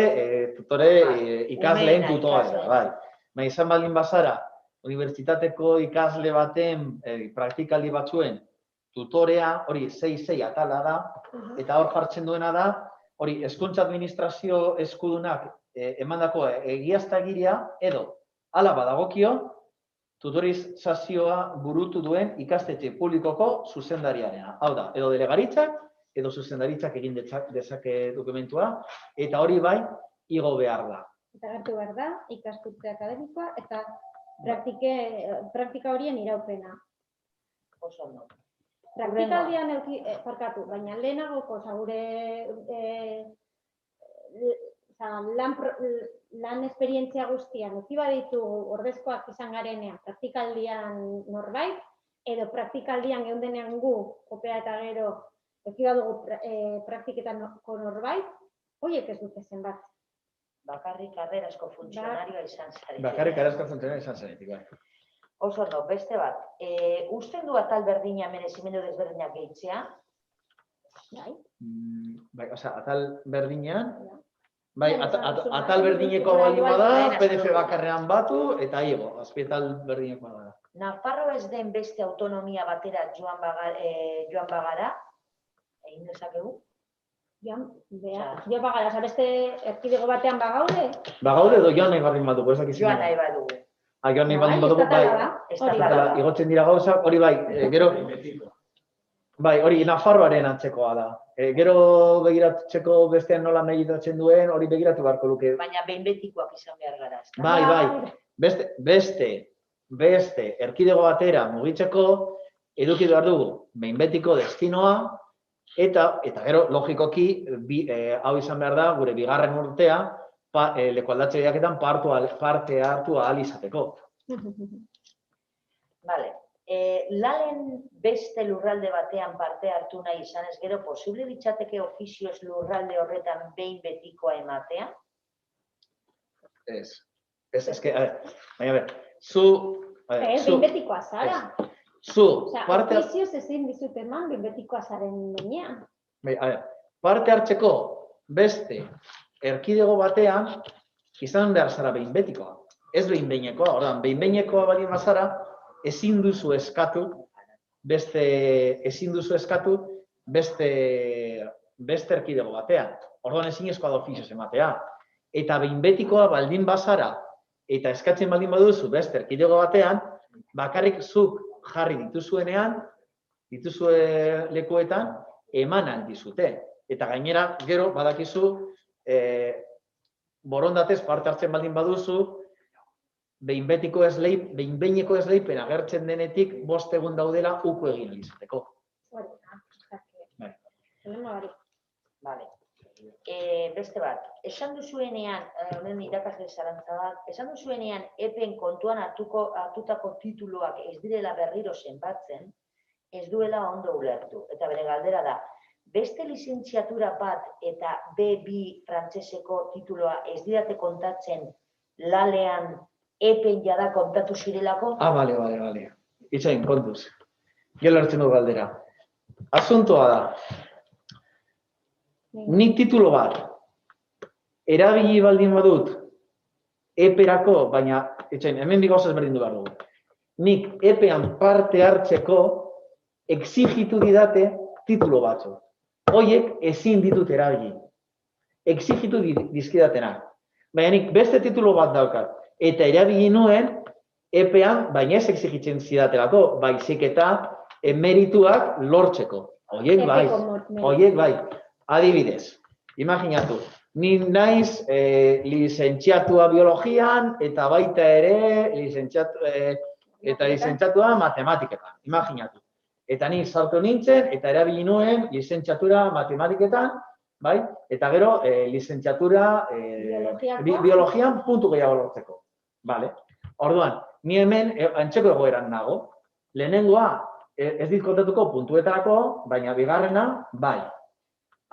ikasleen tutorea, bai. Baina izan baldin bazara, unibertsitateko ikasle baten praktikaldi batzuen tutorea, hori 6-6 atala da, eta hor jartzen duena da, hori hezkuntza administrazio eskudunak emandako egiaztagiria edo hala badagokio tutorizazioa burutu duen ikastetxe publikoko zuzendariarena. Hau da, edo delegaritzak, edo zuzendaritzak egin dezake dokumentua, eta hori bai, igo behar da. Eta gertu behar da, ikasturte akademikoa, eta praktika horien iraupena. Oso ondo. Praktikaldian parkatu, baina lehenagoko gure lan esperientzia guztian, uki baditugu ordezkoak izan garenean praktikaldian norbait, edo praktikaldian geundenean gu, kopea eta gero, uki badugu praktiketako norbait, horiek ez dute zenbat. Bakarrik karrerazko funtzionarioa izan zaretik. Bakarrik karrerazko funtzionarioa izan zaretik, bai. Oso ondo, beste bat. Usten du atal berdina merezimendu desberdinak gehitzea? Bai, osea, atal berdinean, bai, atal berdineko baldin bada, PDF bakarrean batu, eta igo, azpietal berdineko bada. Nafarro ez den beste autonomia batera joan bagara, egin dezakegu? Joan bagara, beste erkidego batean bagaude? Bagaude edo joan nahi baldin badugu, ez dakizu. Joan nahi badugu. Joan nahi baldin badugu, bai, igotzen dira gauza, hori bai, gero, bai, hori Nafarroaren antzekoa da. Gero begiratzeko bestean nola meditatzen duen, hori begiratu beharko luke. Baina behin betikoak izan behar gara, ez da? Bai, beste, erkidego batera mugitzeko, eduki behar dugu, behin betiko destinoa, eta gero, logikoki, hau izan behar da, gure bigarren urtea, lekualdatze diaketan parte hartu ahal izateko. Vale, Lalen beste lurralde batean parte hartu nahi izan ez gero, posible litzateke ofizioz lurralde horretan behin betikoa ematea? Ez, eske, baina ber, zu... Behin betikoa zara. Zu, Parte... Ofizioz ezin dizut eman behin betikoa zaren menean. Parte hartzeko beste erkidego batean izan behar zara behin betikoa. Ez behin behinekoa, ordan, behin behinekoa baldin bazara, ezin duzu eskatu beste erkidego batean. Orduan ezinezkoa da ofizioz ematea. Eta behin betikoa baldin bazara eta eskatzen baldin baduzu beste erkidego batean, bakarrik zuk jarri dituzue lekuetan eman aldizute. Eta gainera, gero, badakizu, borondatez parte hartzen baldin baduzu, behin behineko esleipen agertzen denetik 5 egun daudela uko egin izateko. Vale. Beste bat, esan duzuenean, honen irakasle zalantza bat, esan duzuenean epen kontuan hartutako tituluak ez direla berriro zenbatzen, ez duela ondo ulertu. Eta bere galdera da, beste lizentziatura bat eta B2 frantseseko tituloa ez didate kontatzen lalean epen jada kontatu zirelako? Bale. Itxain, kontuz. Gero hartzen du galdera. Asuntoa da. Nik titulo bat erabili baldin badut eperako, baina itxain, hemen bi gauza ezberdindu behar dugu. Nik epean parte hartzeko exigitu didate titulo batzu. Hoiek ezin ditut erabili. Exigitu dizkidatenak. Baina nik beste titulo bat daukat. Eta erabili nuen epean, baina ez exigitzen zidatelako, baizik eta emerituak lortzeko. Hoiek bai. Adibidez, imaginatu, ni naiz lizentziatua biologian eta baita ere lizentziatua matematiketan, imaginatu. Eta ni sartu nintzen eta erabili nuen lizentziatura matematiketan, bai? Eta gero lizentziatura biologian puntu gehiago lortzeko. Vale. Orduan, ni hemen antzeko egoeran nago. Lehenengoa ez dit kontatuko puntuetarako, baina bigarrena bai.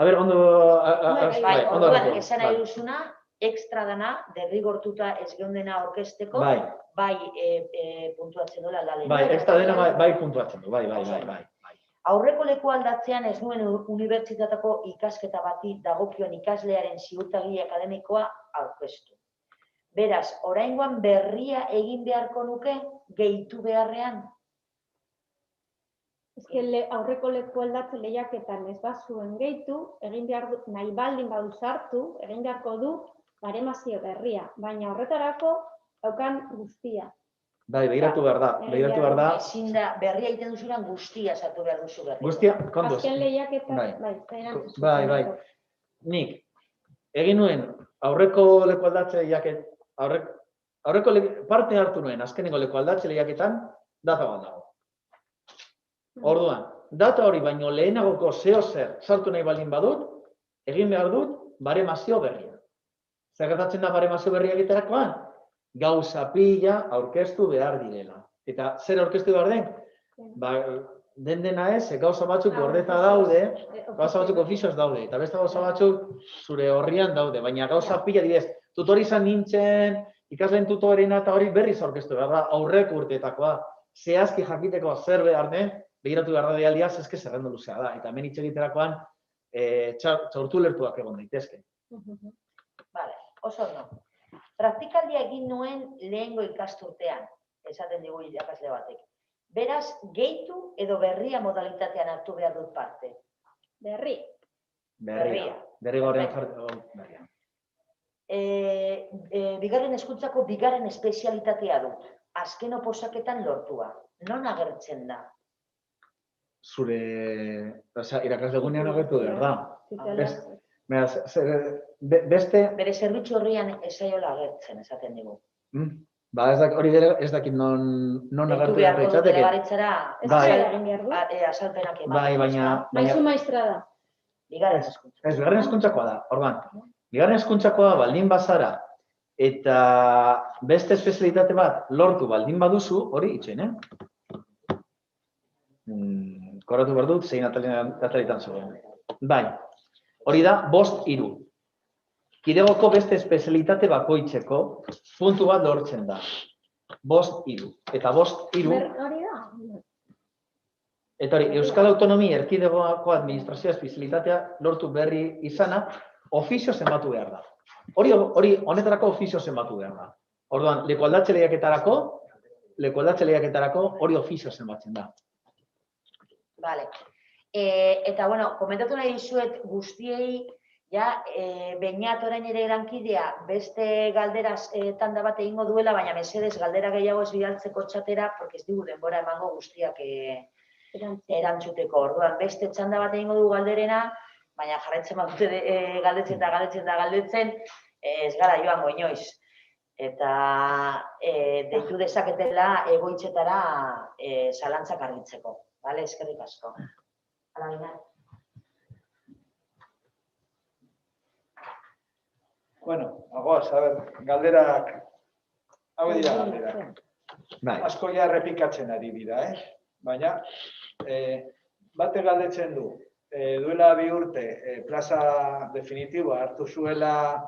A ber, ondo... Orduan, esan nahi duzuna, ekstra dana, derrigortuta ez geundena orkesteko, bai puntuatzen dola lalen. Bai, ekstra dena bai puntuatzen du, bai. Aurreko leku aldatzean ez nuen unibertsitateko ikasketa bati dagokion ikaslearen ziurtagiri akademikoa aurkeztu. Beraz, oraingoan berria egin beharko nuke gehitu beharrean? Aurreko leku aldatze lehiaketan ez bazuen gehitu, egin behar du, nahi baldin badu sartu, egin beharko du baremazio berria, baina horretarako daukan guztia. Bai, behiratu behar da. Ezin da, berria egiten duzuran guztia sartu behar duzu berria. Guztia, kontuz. Azken lehiaketan, bai. Nik, egin nuen aurreko leku aldatze lehiaket, aurreko parte hartu nuen azkeneko leku aldatze lehiaketan, data bat dago. Orduan, data hori baino lehenagoko zer sartu nahi baldin badut, egin behar dut baremazio berria. Zer gertatzen da baremazio berria egiterakoan? Gauza pila aurkeztu behar direla. Eta zer aurkeztu behar den? Dena ez, gauza batzuk gordeta daude, gauza batzuk ofizioz daude, eta beste gauza batzuk zure horrian daude, baina gauza pila direz, tutori izan nintzen, ikasleen tutorena eta hori berriz aurkeztu behar da, aurreko urteetakoa, zehazki jakiteko zer behar den, begiratu behar da dialdiaz, ezke zerrendo luzea da. Eta hemen hitz egiterakoan txortu lertuak egon daitezke. Vale, oso ondo. Praktikaldia egin nuen lehengo ikasturtean, esaten digu irakasle batek. Beraz, gehitu edo berria modalitatean hartu behar dut parte? Berria. Derrigorrean jartu berria. Bigarren hezkuntzako bigarren espezialitatea dut. Azken oposaketan lortua. Non agertzen da? Zure irakaslegunean agertu behar da. Beste... Bere zerbitzu horrian esaiola agertzen, esaten digu. Ba, hori ez dakit non agertu behar dut delegaritxara azalpenak eman. Bai, baina... Maizu maistra da. Bigarren hezkuntza. Ez, bigarren hezkuntzakoa da, orban. Bigarren hezkuntzakoa baldin bazara eta beste espezialitate bat lortu baldin baduzu, hori itxen, Koratu behar dut, zein atalitan zegoen. Bai, hori da, 5-3. Kidegoko beste espezialitate bakoitzeko puntu bat lortzen da. 5-3. Eta 5-3... Hori da? Eta hori, Euskal Autonomia Erkidegoko administrazioa espezialitatea lortu berri izana, ofizio zenbatu behar da. Hori, honetarako ofizio zenbatu behar da. Orduan, lekualdatze lehiaketarako hori ofizio zenbatzen da. Vale. Eta, bueno, komentatu nahi dizuet guztiei, Beñat orain ere erankidea beste galderaz tanda bat egingo duela, baina mesedez galdera gehiago ez bidaltzeko txatera, porque ez digu denbora emango guztiak erantzuteko. Orduan, beste txanda bat egingo du galderena, baina jarraitzen badute galdetzen, ez gara joango inoiz. Eta deitu dezaketela egoitzetara zalantzak argitzeko. Bale, eskerrik asko. Hala bina. Bueno, agoaz, a ver, galderak, hau dira galderak. Asko ja errepikatzen ari dira, Baina, bate galdetzen du, duela 2 urte plaza definitiboa hartu zuela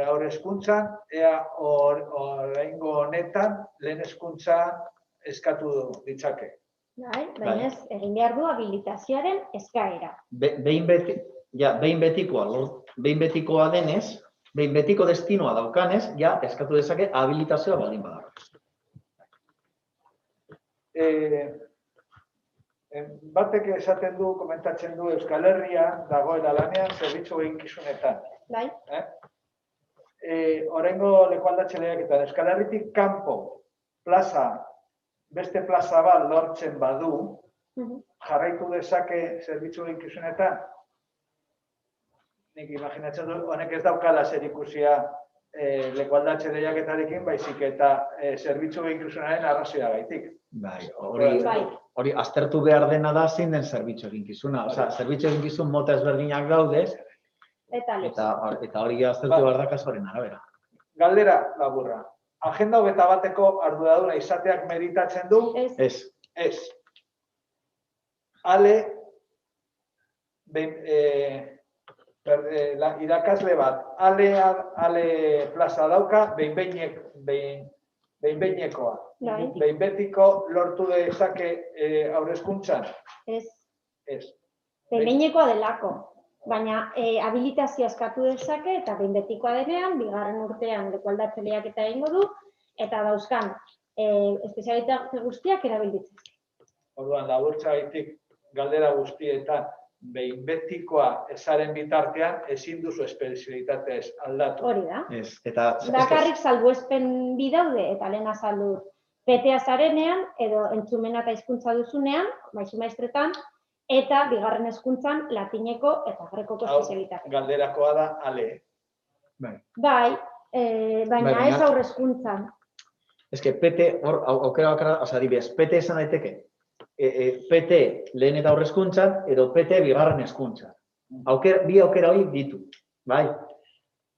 haur hezkuntzan, ea oraingo honetan lehen hezkuntza eskatu ditzake. Bai, baina ez, egin behar du habilitazioaren eskaera. Behin betikoa denez, behin betiko destinoa daukanez, ja eskatu dezake habilitazioa baldin bada. Batek esaten du, komentatzen du, Euskal Herria dagoela lanean zerbitzu eginkizunetan. Bai. Oraingo lekualdatze lehiaketan, Euskal Herritik kanpo beste plaza bat lortzen badu, jarraitu dezake zerbitzu eginkizunetan. Nik imaginatzen du, honek ez daukala zerikusia lekualdatze lehiaketarekin, baizik eta zerbitzu eginkizunaren arrazoia gaitik. Bai, hori aztertu behar dena da zein den zerbitzu eginkizuna. Osea, zerbitzu eginkizun mota ezberdinak daude, eta hori aztertu behar da kasuaren arabera. Galdera laburra. Agenda 21eko arduraduna izateak meditatzen du? Ez. Ez. Ale, irakasle bat, ale plaza dauka, behin-behinekoa. Behin betiko lortu dezake haur hezkuntzan? Ez. Ez. Behin-behinekoa delako, baina habilitazioa eskatu dezake eta behin betikoa denean, 2. urtean lekualdatze lehiaketa egingo du, eta dauzkan espezialitate guztiak erabilditzen. Orduan, laburtzagatik galdera guztietan, behin betikoa ezaren bitartean, ezin duzu espezialitatea aldatu. Hori da. Bakarrik salbuespen bi daude, eta lehen azaldu PTA zarenean, edo entzumena eta hizkuntza duzunean, maisu maestretan, eta 2. hezkuntzan latineko eta grekoko espezialitatea. Galderakoa da ale. Bai, baina ez haur hezkuntzan. Ez que PT, hor, aukera bakarra, adibidez, PT esan daiteke. PT lehen eta haur hezkuntzan, edo PT 2. hezkuntzan. Bi aukera hori ditu, bai?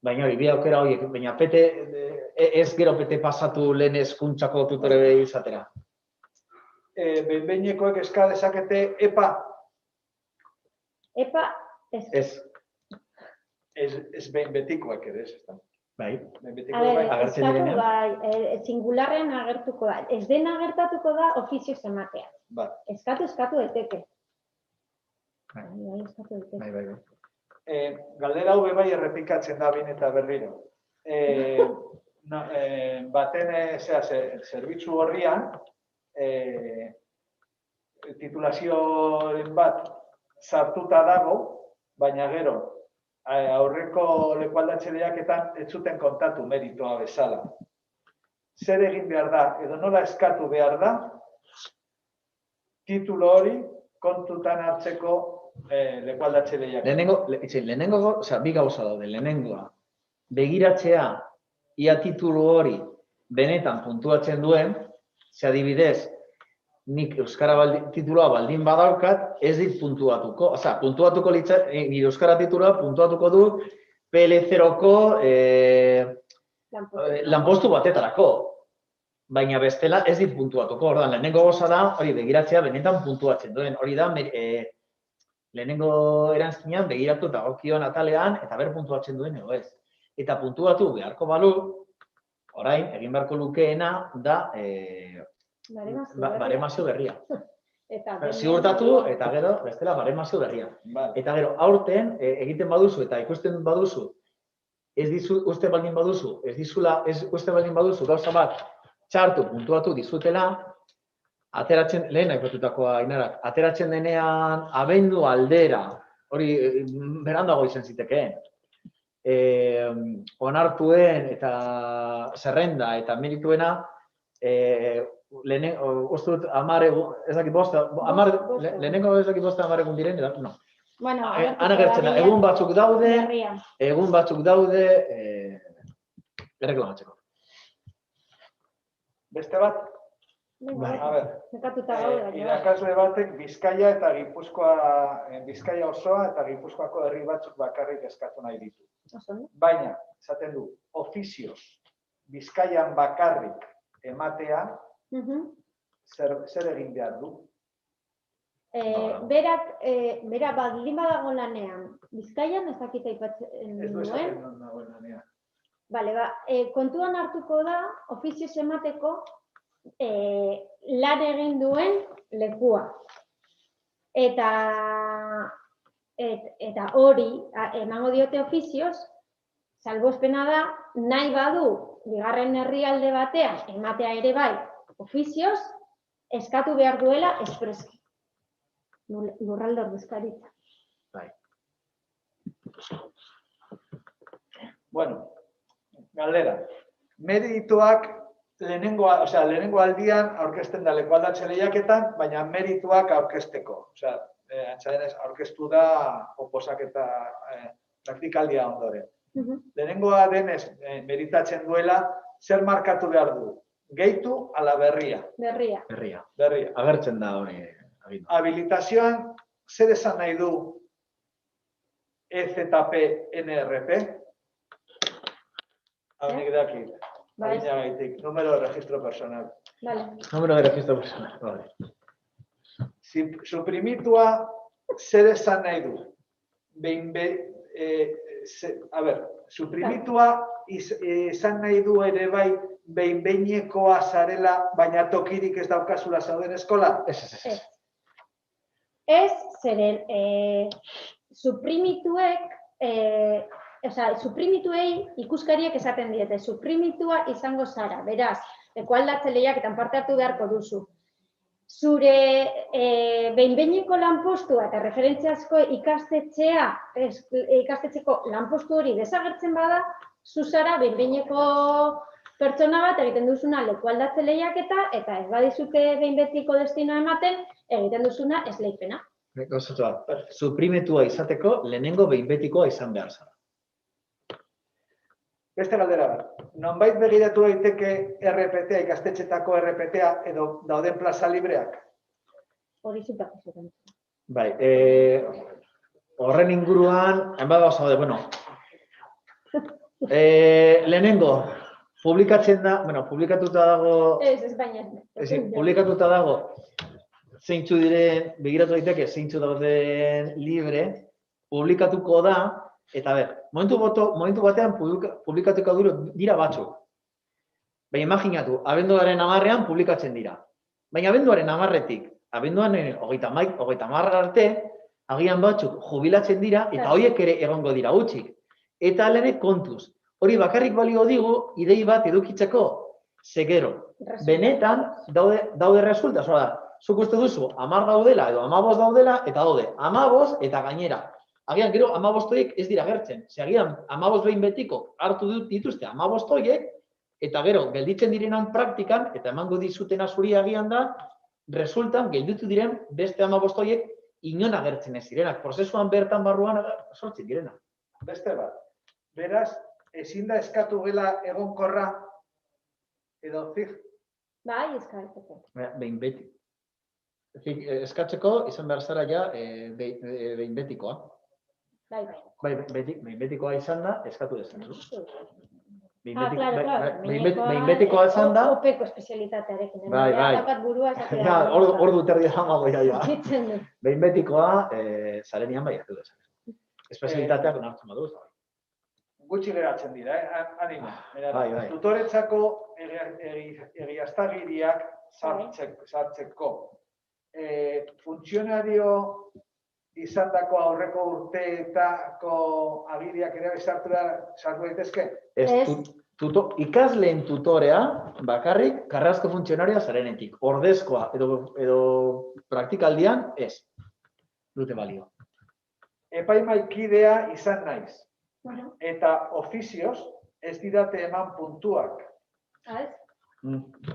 Baina hori, bi aukera horiek, baina PT, ez gero PT pasatu lehen hezkuntzako tutore izatera. Behin-behinekoek eska dezakete EPA? EPA, ez. Ez behin betikoak ere, ez da? Bai. Eskatu bai, singularrean agertuko da. Ez dena agertatuko da ofizioz ematea. Eskatu daiteke. Bai. Galdera hau bai errepikatzen da behin eta berriro. Baten zerbitzu horrian, titulazioen bat sartuta dago, baina gero, aurreko lekualdatze lehiaketan ez zuten kontatu meritoa bezala. Zer egin behar da, edo nola eskatu behar da, titulo hori kontutan hartzeko lekualdatze lehiaketan. Lehenengo, bi gauza daude, lehenengoa, begiratzea ia titulu hori benetan puntuatzen duen, ze adibidez, nik euskara titulua baldin badaukat, ez dit puntuatuko. Osa, puntuatuko nire euskara titulua puntuatuko du PL0ko lanpostu batetarako. baina bestela ez dit puntuatuko. Ordan lehenengo goza da, hori begiratzea benetan puntuatzen duen. Hori da, lehenengo erantzkinan begiratu eta dagokion atalean eta ber puntuatzen duen edo ez. Eta puntuatu beharko balu, orain, egin beharko lukeena da baremazio berria. Ziurtatu eta gero, bestela baremazio berria. Eta gero, aurten egiten baduzu eta ikusten baduzu, uste baldin baduzu gauza bat txartu puntuatu dizutela, ateratzen, lehen aipatutakoa Ainarak, ateratzen denean abendu aldera, hori berandago izan zitekeen, onartuen eta zerrenda eta merituena, uste dut 10 egun, ez dakit bosta, lehenengo ez dakit bosta 10 egun diren, no. Bueno, ana gertzen da, egun batzuk daude erreklamatzeko. Beste bat? A ber, irakasle batek Bizkaia eta Bizkaia osoa eta Gipuzkoako herri batzuk bakarrik eskatu nahi ditu. Baina, esaten du, ofizioz Bizkaian bakarrik ematea, zer egin behar du? Bera baldin badago lanean, Bizkaian ez dakit aipatzen Ez du duen. esaten non dagoen lanean. Kontuan hartuko da, ofizioz emateko, lan egin duen lekua. Eta hori, emango diote ofizioz, salbuespena da, nahi badu, bigarren herrialde batean, ematea ere bai, ofizioz, eskatu behar duela espreski. Lurralde ordezkaritza. Bai. Bueno, galdera. Merituak lehenengo aldian aurkezten da lekualdatze lehiaketan, baina merituak aurkezteko. Aurkeztu da oposaketa praktikaldia ondoren. Lehenengoa denez meritatzen duela, zer markatu behar du? Gehitu ala berria? Berria. Agertzen da hori. Habilitazioan, zer esan nahi du EZP, NRP? Haunik daki, adina gaitik, número de registro personal. Número de registro personal, vale. Suprimitua, zer esan nahi du? Suprimitua izan nahi du ere bai behin-behinekoa zarela, baina tokirik ez daukazula zauden eskola? Ez, zeren, suprimituei ikuskariek esaten diete, suprimitua izango zara, beraz, lekualdatze lehiaketan parte hartu beharko duzu. Zure behin-behineko lanpostua eta referentziazko ikastetxeko lanpostu hori desagertzen bada, zuzara behin-behineko pertsona bat egiten duzuna lekualdatze lehiaketa eta ez badizute behin betiko destinoa ematen, egiten duzuna esleipena. Suprimetua izateko lehenengo behin betikoa izan behar zara. Beste galdera bat. Nonbait begiratu daiteke RPTA, ikastetxetako RPTA edo dauden plaza libreak? Hori zutako zuten. Bai, horren inguruan, hainbat gauza daude, bueno. Lehenengo, publikatzen da, publikatuta dago... Publikatuta dago, zeintzu diren, begiratu daiteke, zeintzu dauden libre, publikatuko da, eta momentu batean publikatuko dira batzuk. Baina imaginatu, abenduaren 10ean publikatzen dira. Baina abenduaren 10etik, abenduaren 30 arte, agian batzuk jubilatzen dira, eta horiek ere egongo dira gutxik. Eta alene kontuz. Hori bakarrik balio digu, idei bat edukitzeko, zegero. Benetan, daude resultas, zuk uste duzu, 10 daudela edo 15 daudela, eta daude 15 eta gainera. Agian, gero, 15 horiek ez dira gertzen. Agian, 15 behin betiko hartu dituzte 15 horiek, eta gero, gelditzen direnan praktikan, eta emango dizutena zuri agian da, resultan, gelditu diren beste 15 horiek inon agertzen ez direnak. Prozesuan bertan barruan sortzen direnak. Beste bat. Beraz, ezin da eskatu gela egonkorra edo zig? Bai, eskatzeko. Behin beti. Eskatzeko izan behar zara ja behin betikoa. Bai. Behin betikoa izan da, eskatu dezen. behin betikoa esan da. Opeko espezialitatearekin. Bai. Daukat burua esatea. Ja, ordu terdi dago ja. Ditzen du. Behin betikoa, zarenian bai hartu dezak. Espezialitateak onartzen badu. Gutxi geratzen dira, animo. Bai. Tutoretzako egiaztagiriak sartzeko. Funtzionario izandako aurreko urteetako agiriak ere sartu daitezke? Ikasleen tutorea bakarrik karrasco funtzionarioa zarenetik. Ordezkoa edo praktikaldian ez. Dute balio. Epaimaikidea izan naiz. Eta ofizioz ez didate eman puntuak.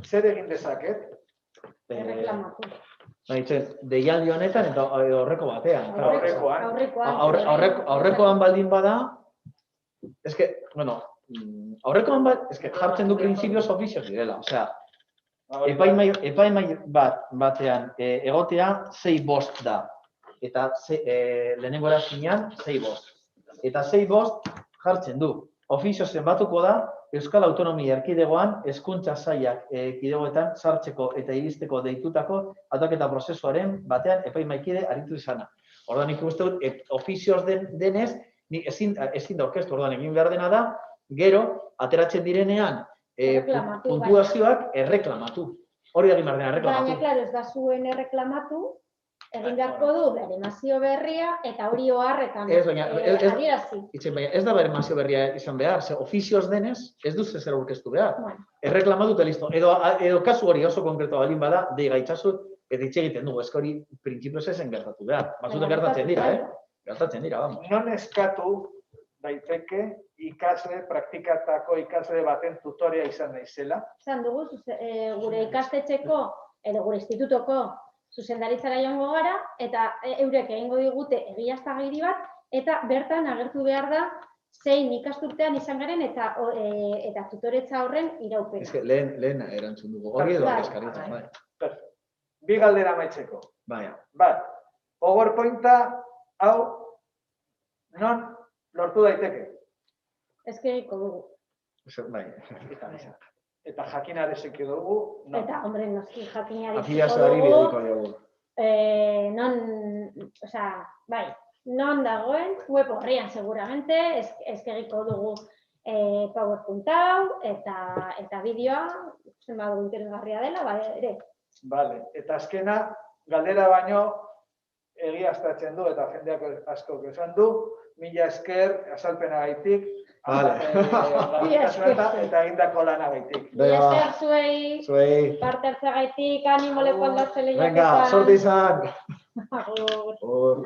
Zer egin dezaket? Erreklamatu. Deialdi honetan eta aurreko batean. Aurrekoan. Aurrekoan baldin bada, aurrekoan jartzen du printzipioz ofizioz direla. Osea, epaimai batean egotea 6-5 da. Eta lehenengo erazinean 6-5. Eta 6-5 jartzen du. Ofizio zenbatuko da Euskal Autonomia Erkidegoan hezkuntza sailak kidegoetan sartzeko eta iristeko deitutako aldaketa prozesuaren batean epaimaikide aritu izana. Orduan nik uste dut ofizioz denez ezin da aurkeztu. Orduan egin behar dena da, gero ateratzen direnean puntuazioak erreklamatu. Hori egin behar dena, erreklamatu. Baina, klaro, ez da zuen erreklamatu, egin beharko du beremazio berria eta hori oharretan adierazi. Ez da beremazio berria izan behar, ofizioz denez ez duz ezer aurkeztu behar. Erreklamatu eta listo. Edo kasu hori oso konkretua balin bada, deigaitzazu eta hitz egiten dugu, ez hori printzipioz ezen gertatu behar. Batzutan gertatzen dira, Gertatzen dira, vamos. Non eskatu daiteke praktikatako ikasle baten tutorea izan naizela? Esan dugu, gure ikastetxeko edo gure institutoko zuzendaritzara joango gara, eta eurek egingo digute egiaztagiri bat, eta bertan agertu behar da zein ikasturtean izan garen eta tutoretza horren iraupena. Lehen erantzun dugu, hori edo eskaritzen, bai. Bi galdera amaitzeko. Bai. Bat, PowerPointa hau non lortu daiteke? Ezkeriko dugu. Bai. Eta jakinarezeke dugu. Eta, hombre, noski jakinarezeko dugu. Non dagoen, web horrian seguramente, ezkeriko dugu PowerPoint hau eta bideoa, zen badugu interesgarria dela, ere. Vale, eta azkena, galdera baino egiaztatzen du eta jendeak asko esan du, mila esker azalpenagaitik, eta egindako lanagaitik. Mila esker zuei, parte hartzagaitik, animo leku aldatze lehiaketan. Venga, sorte izan! Agur.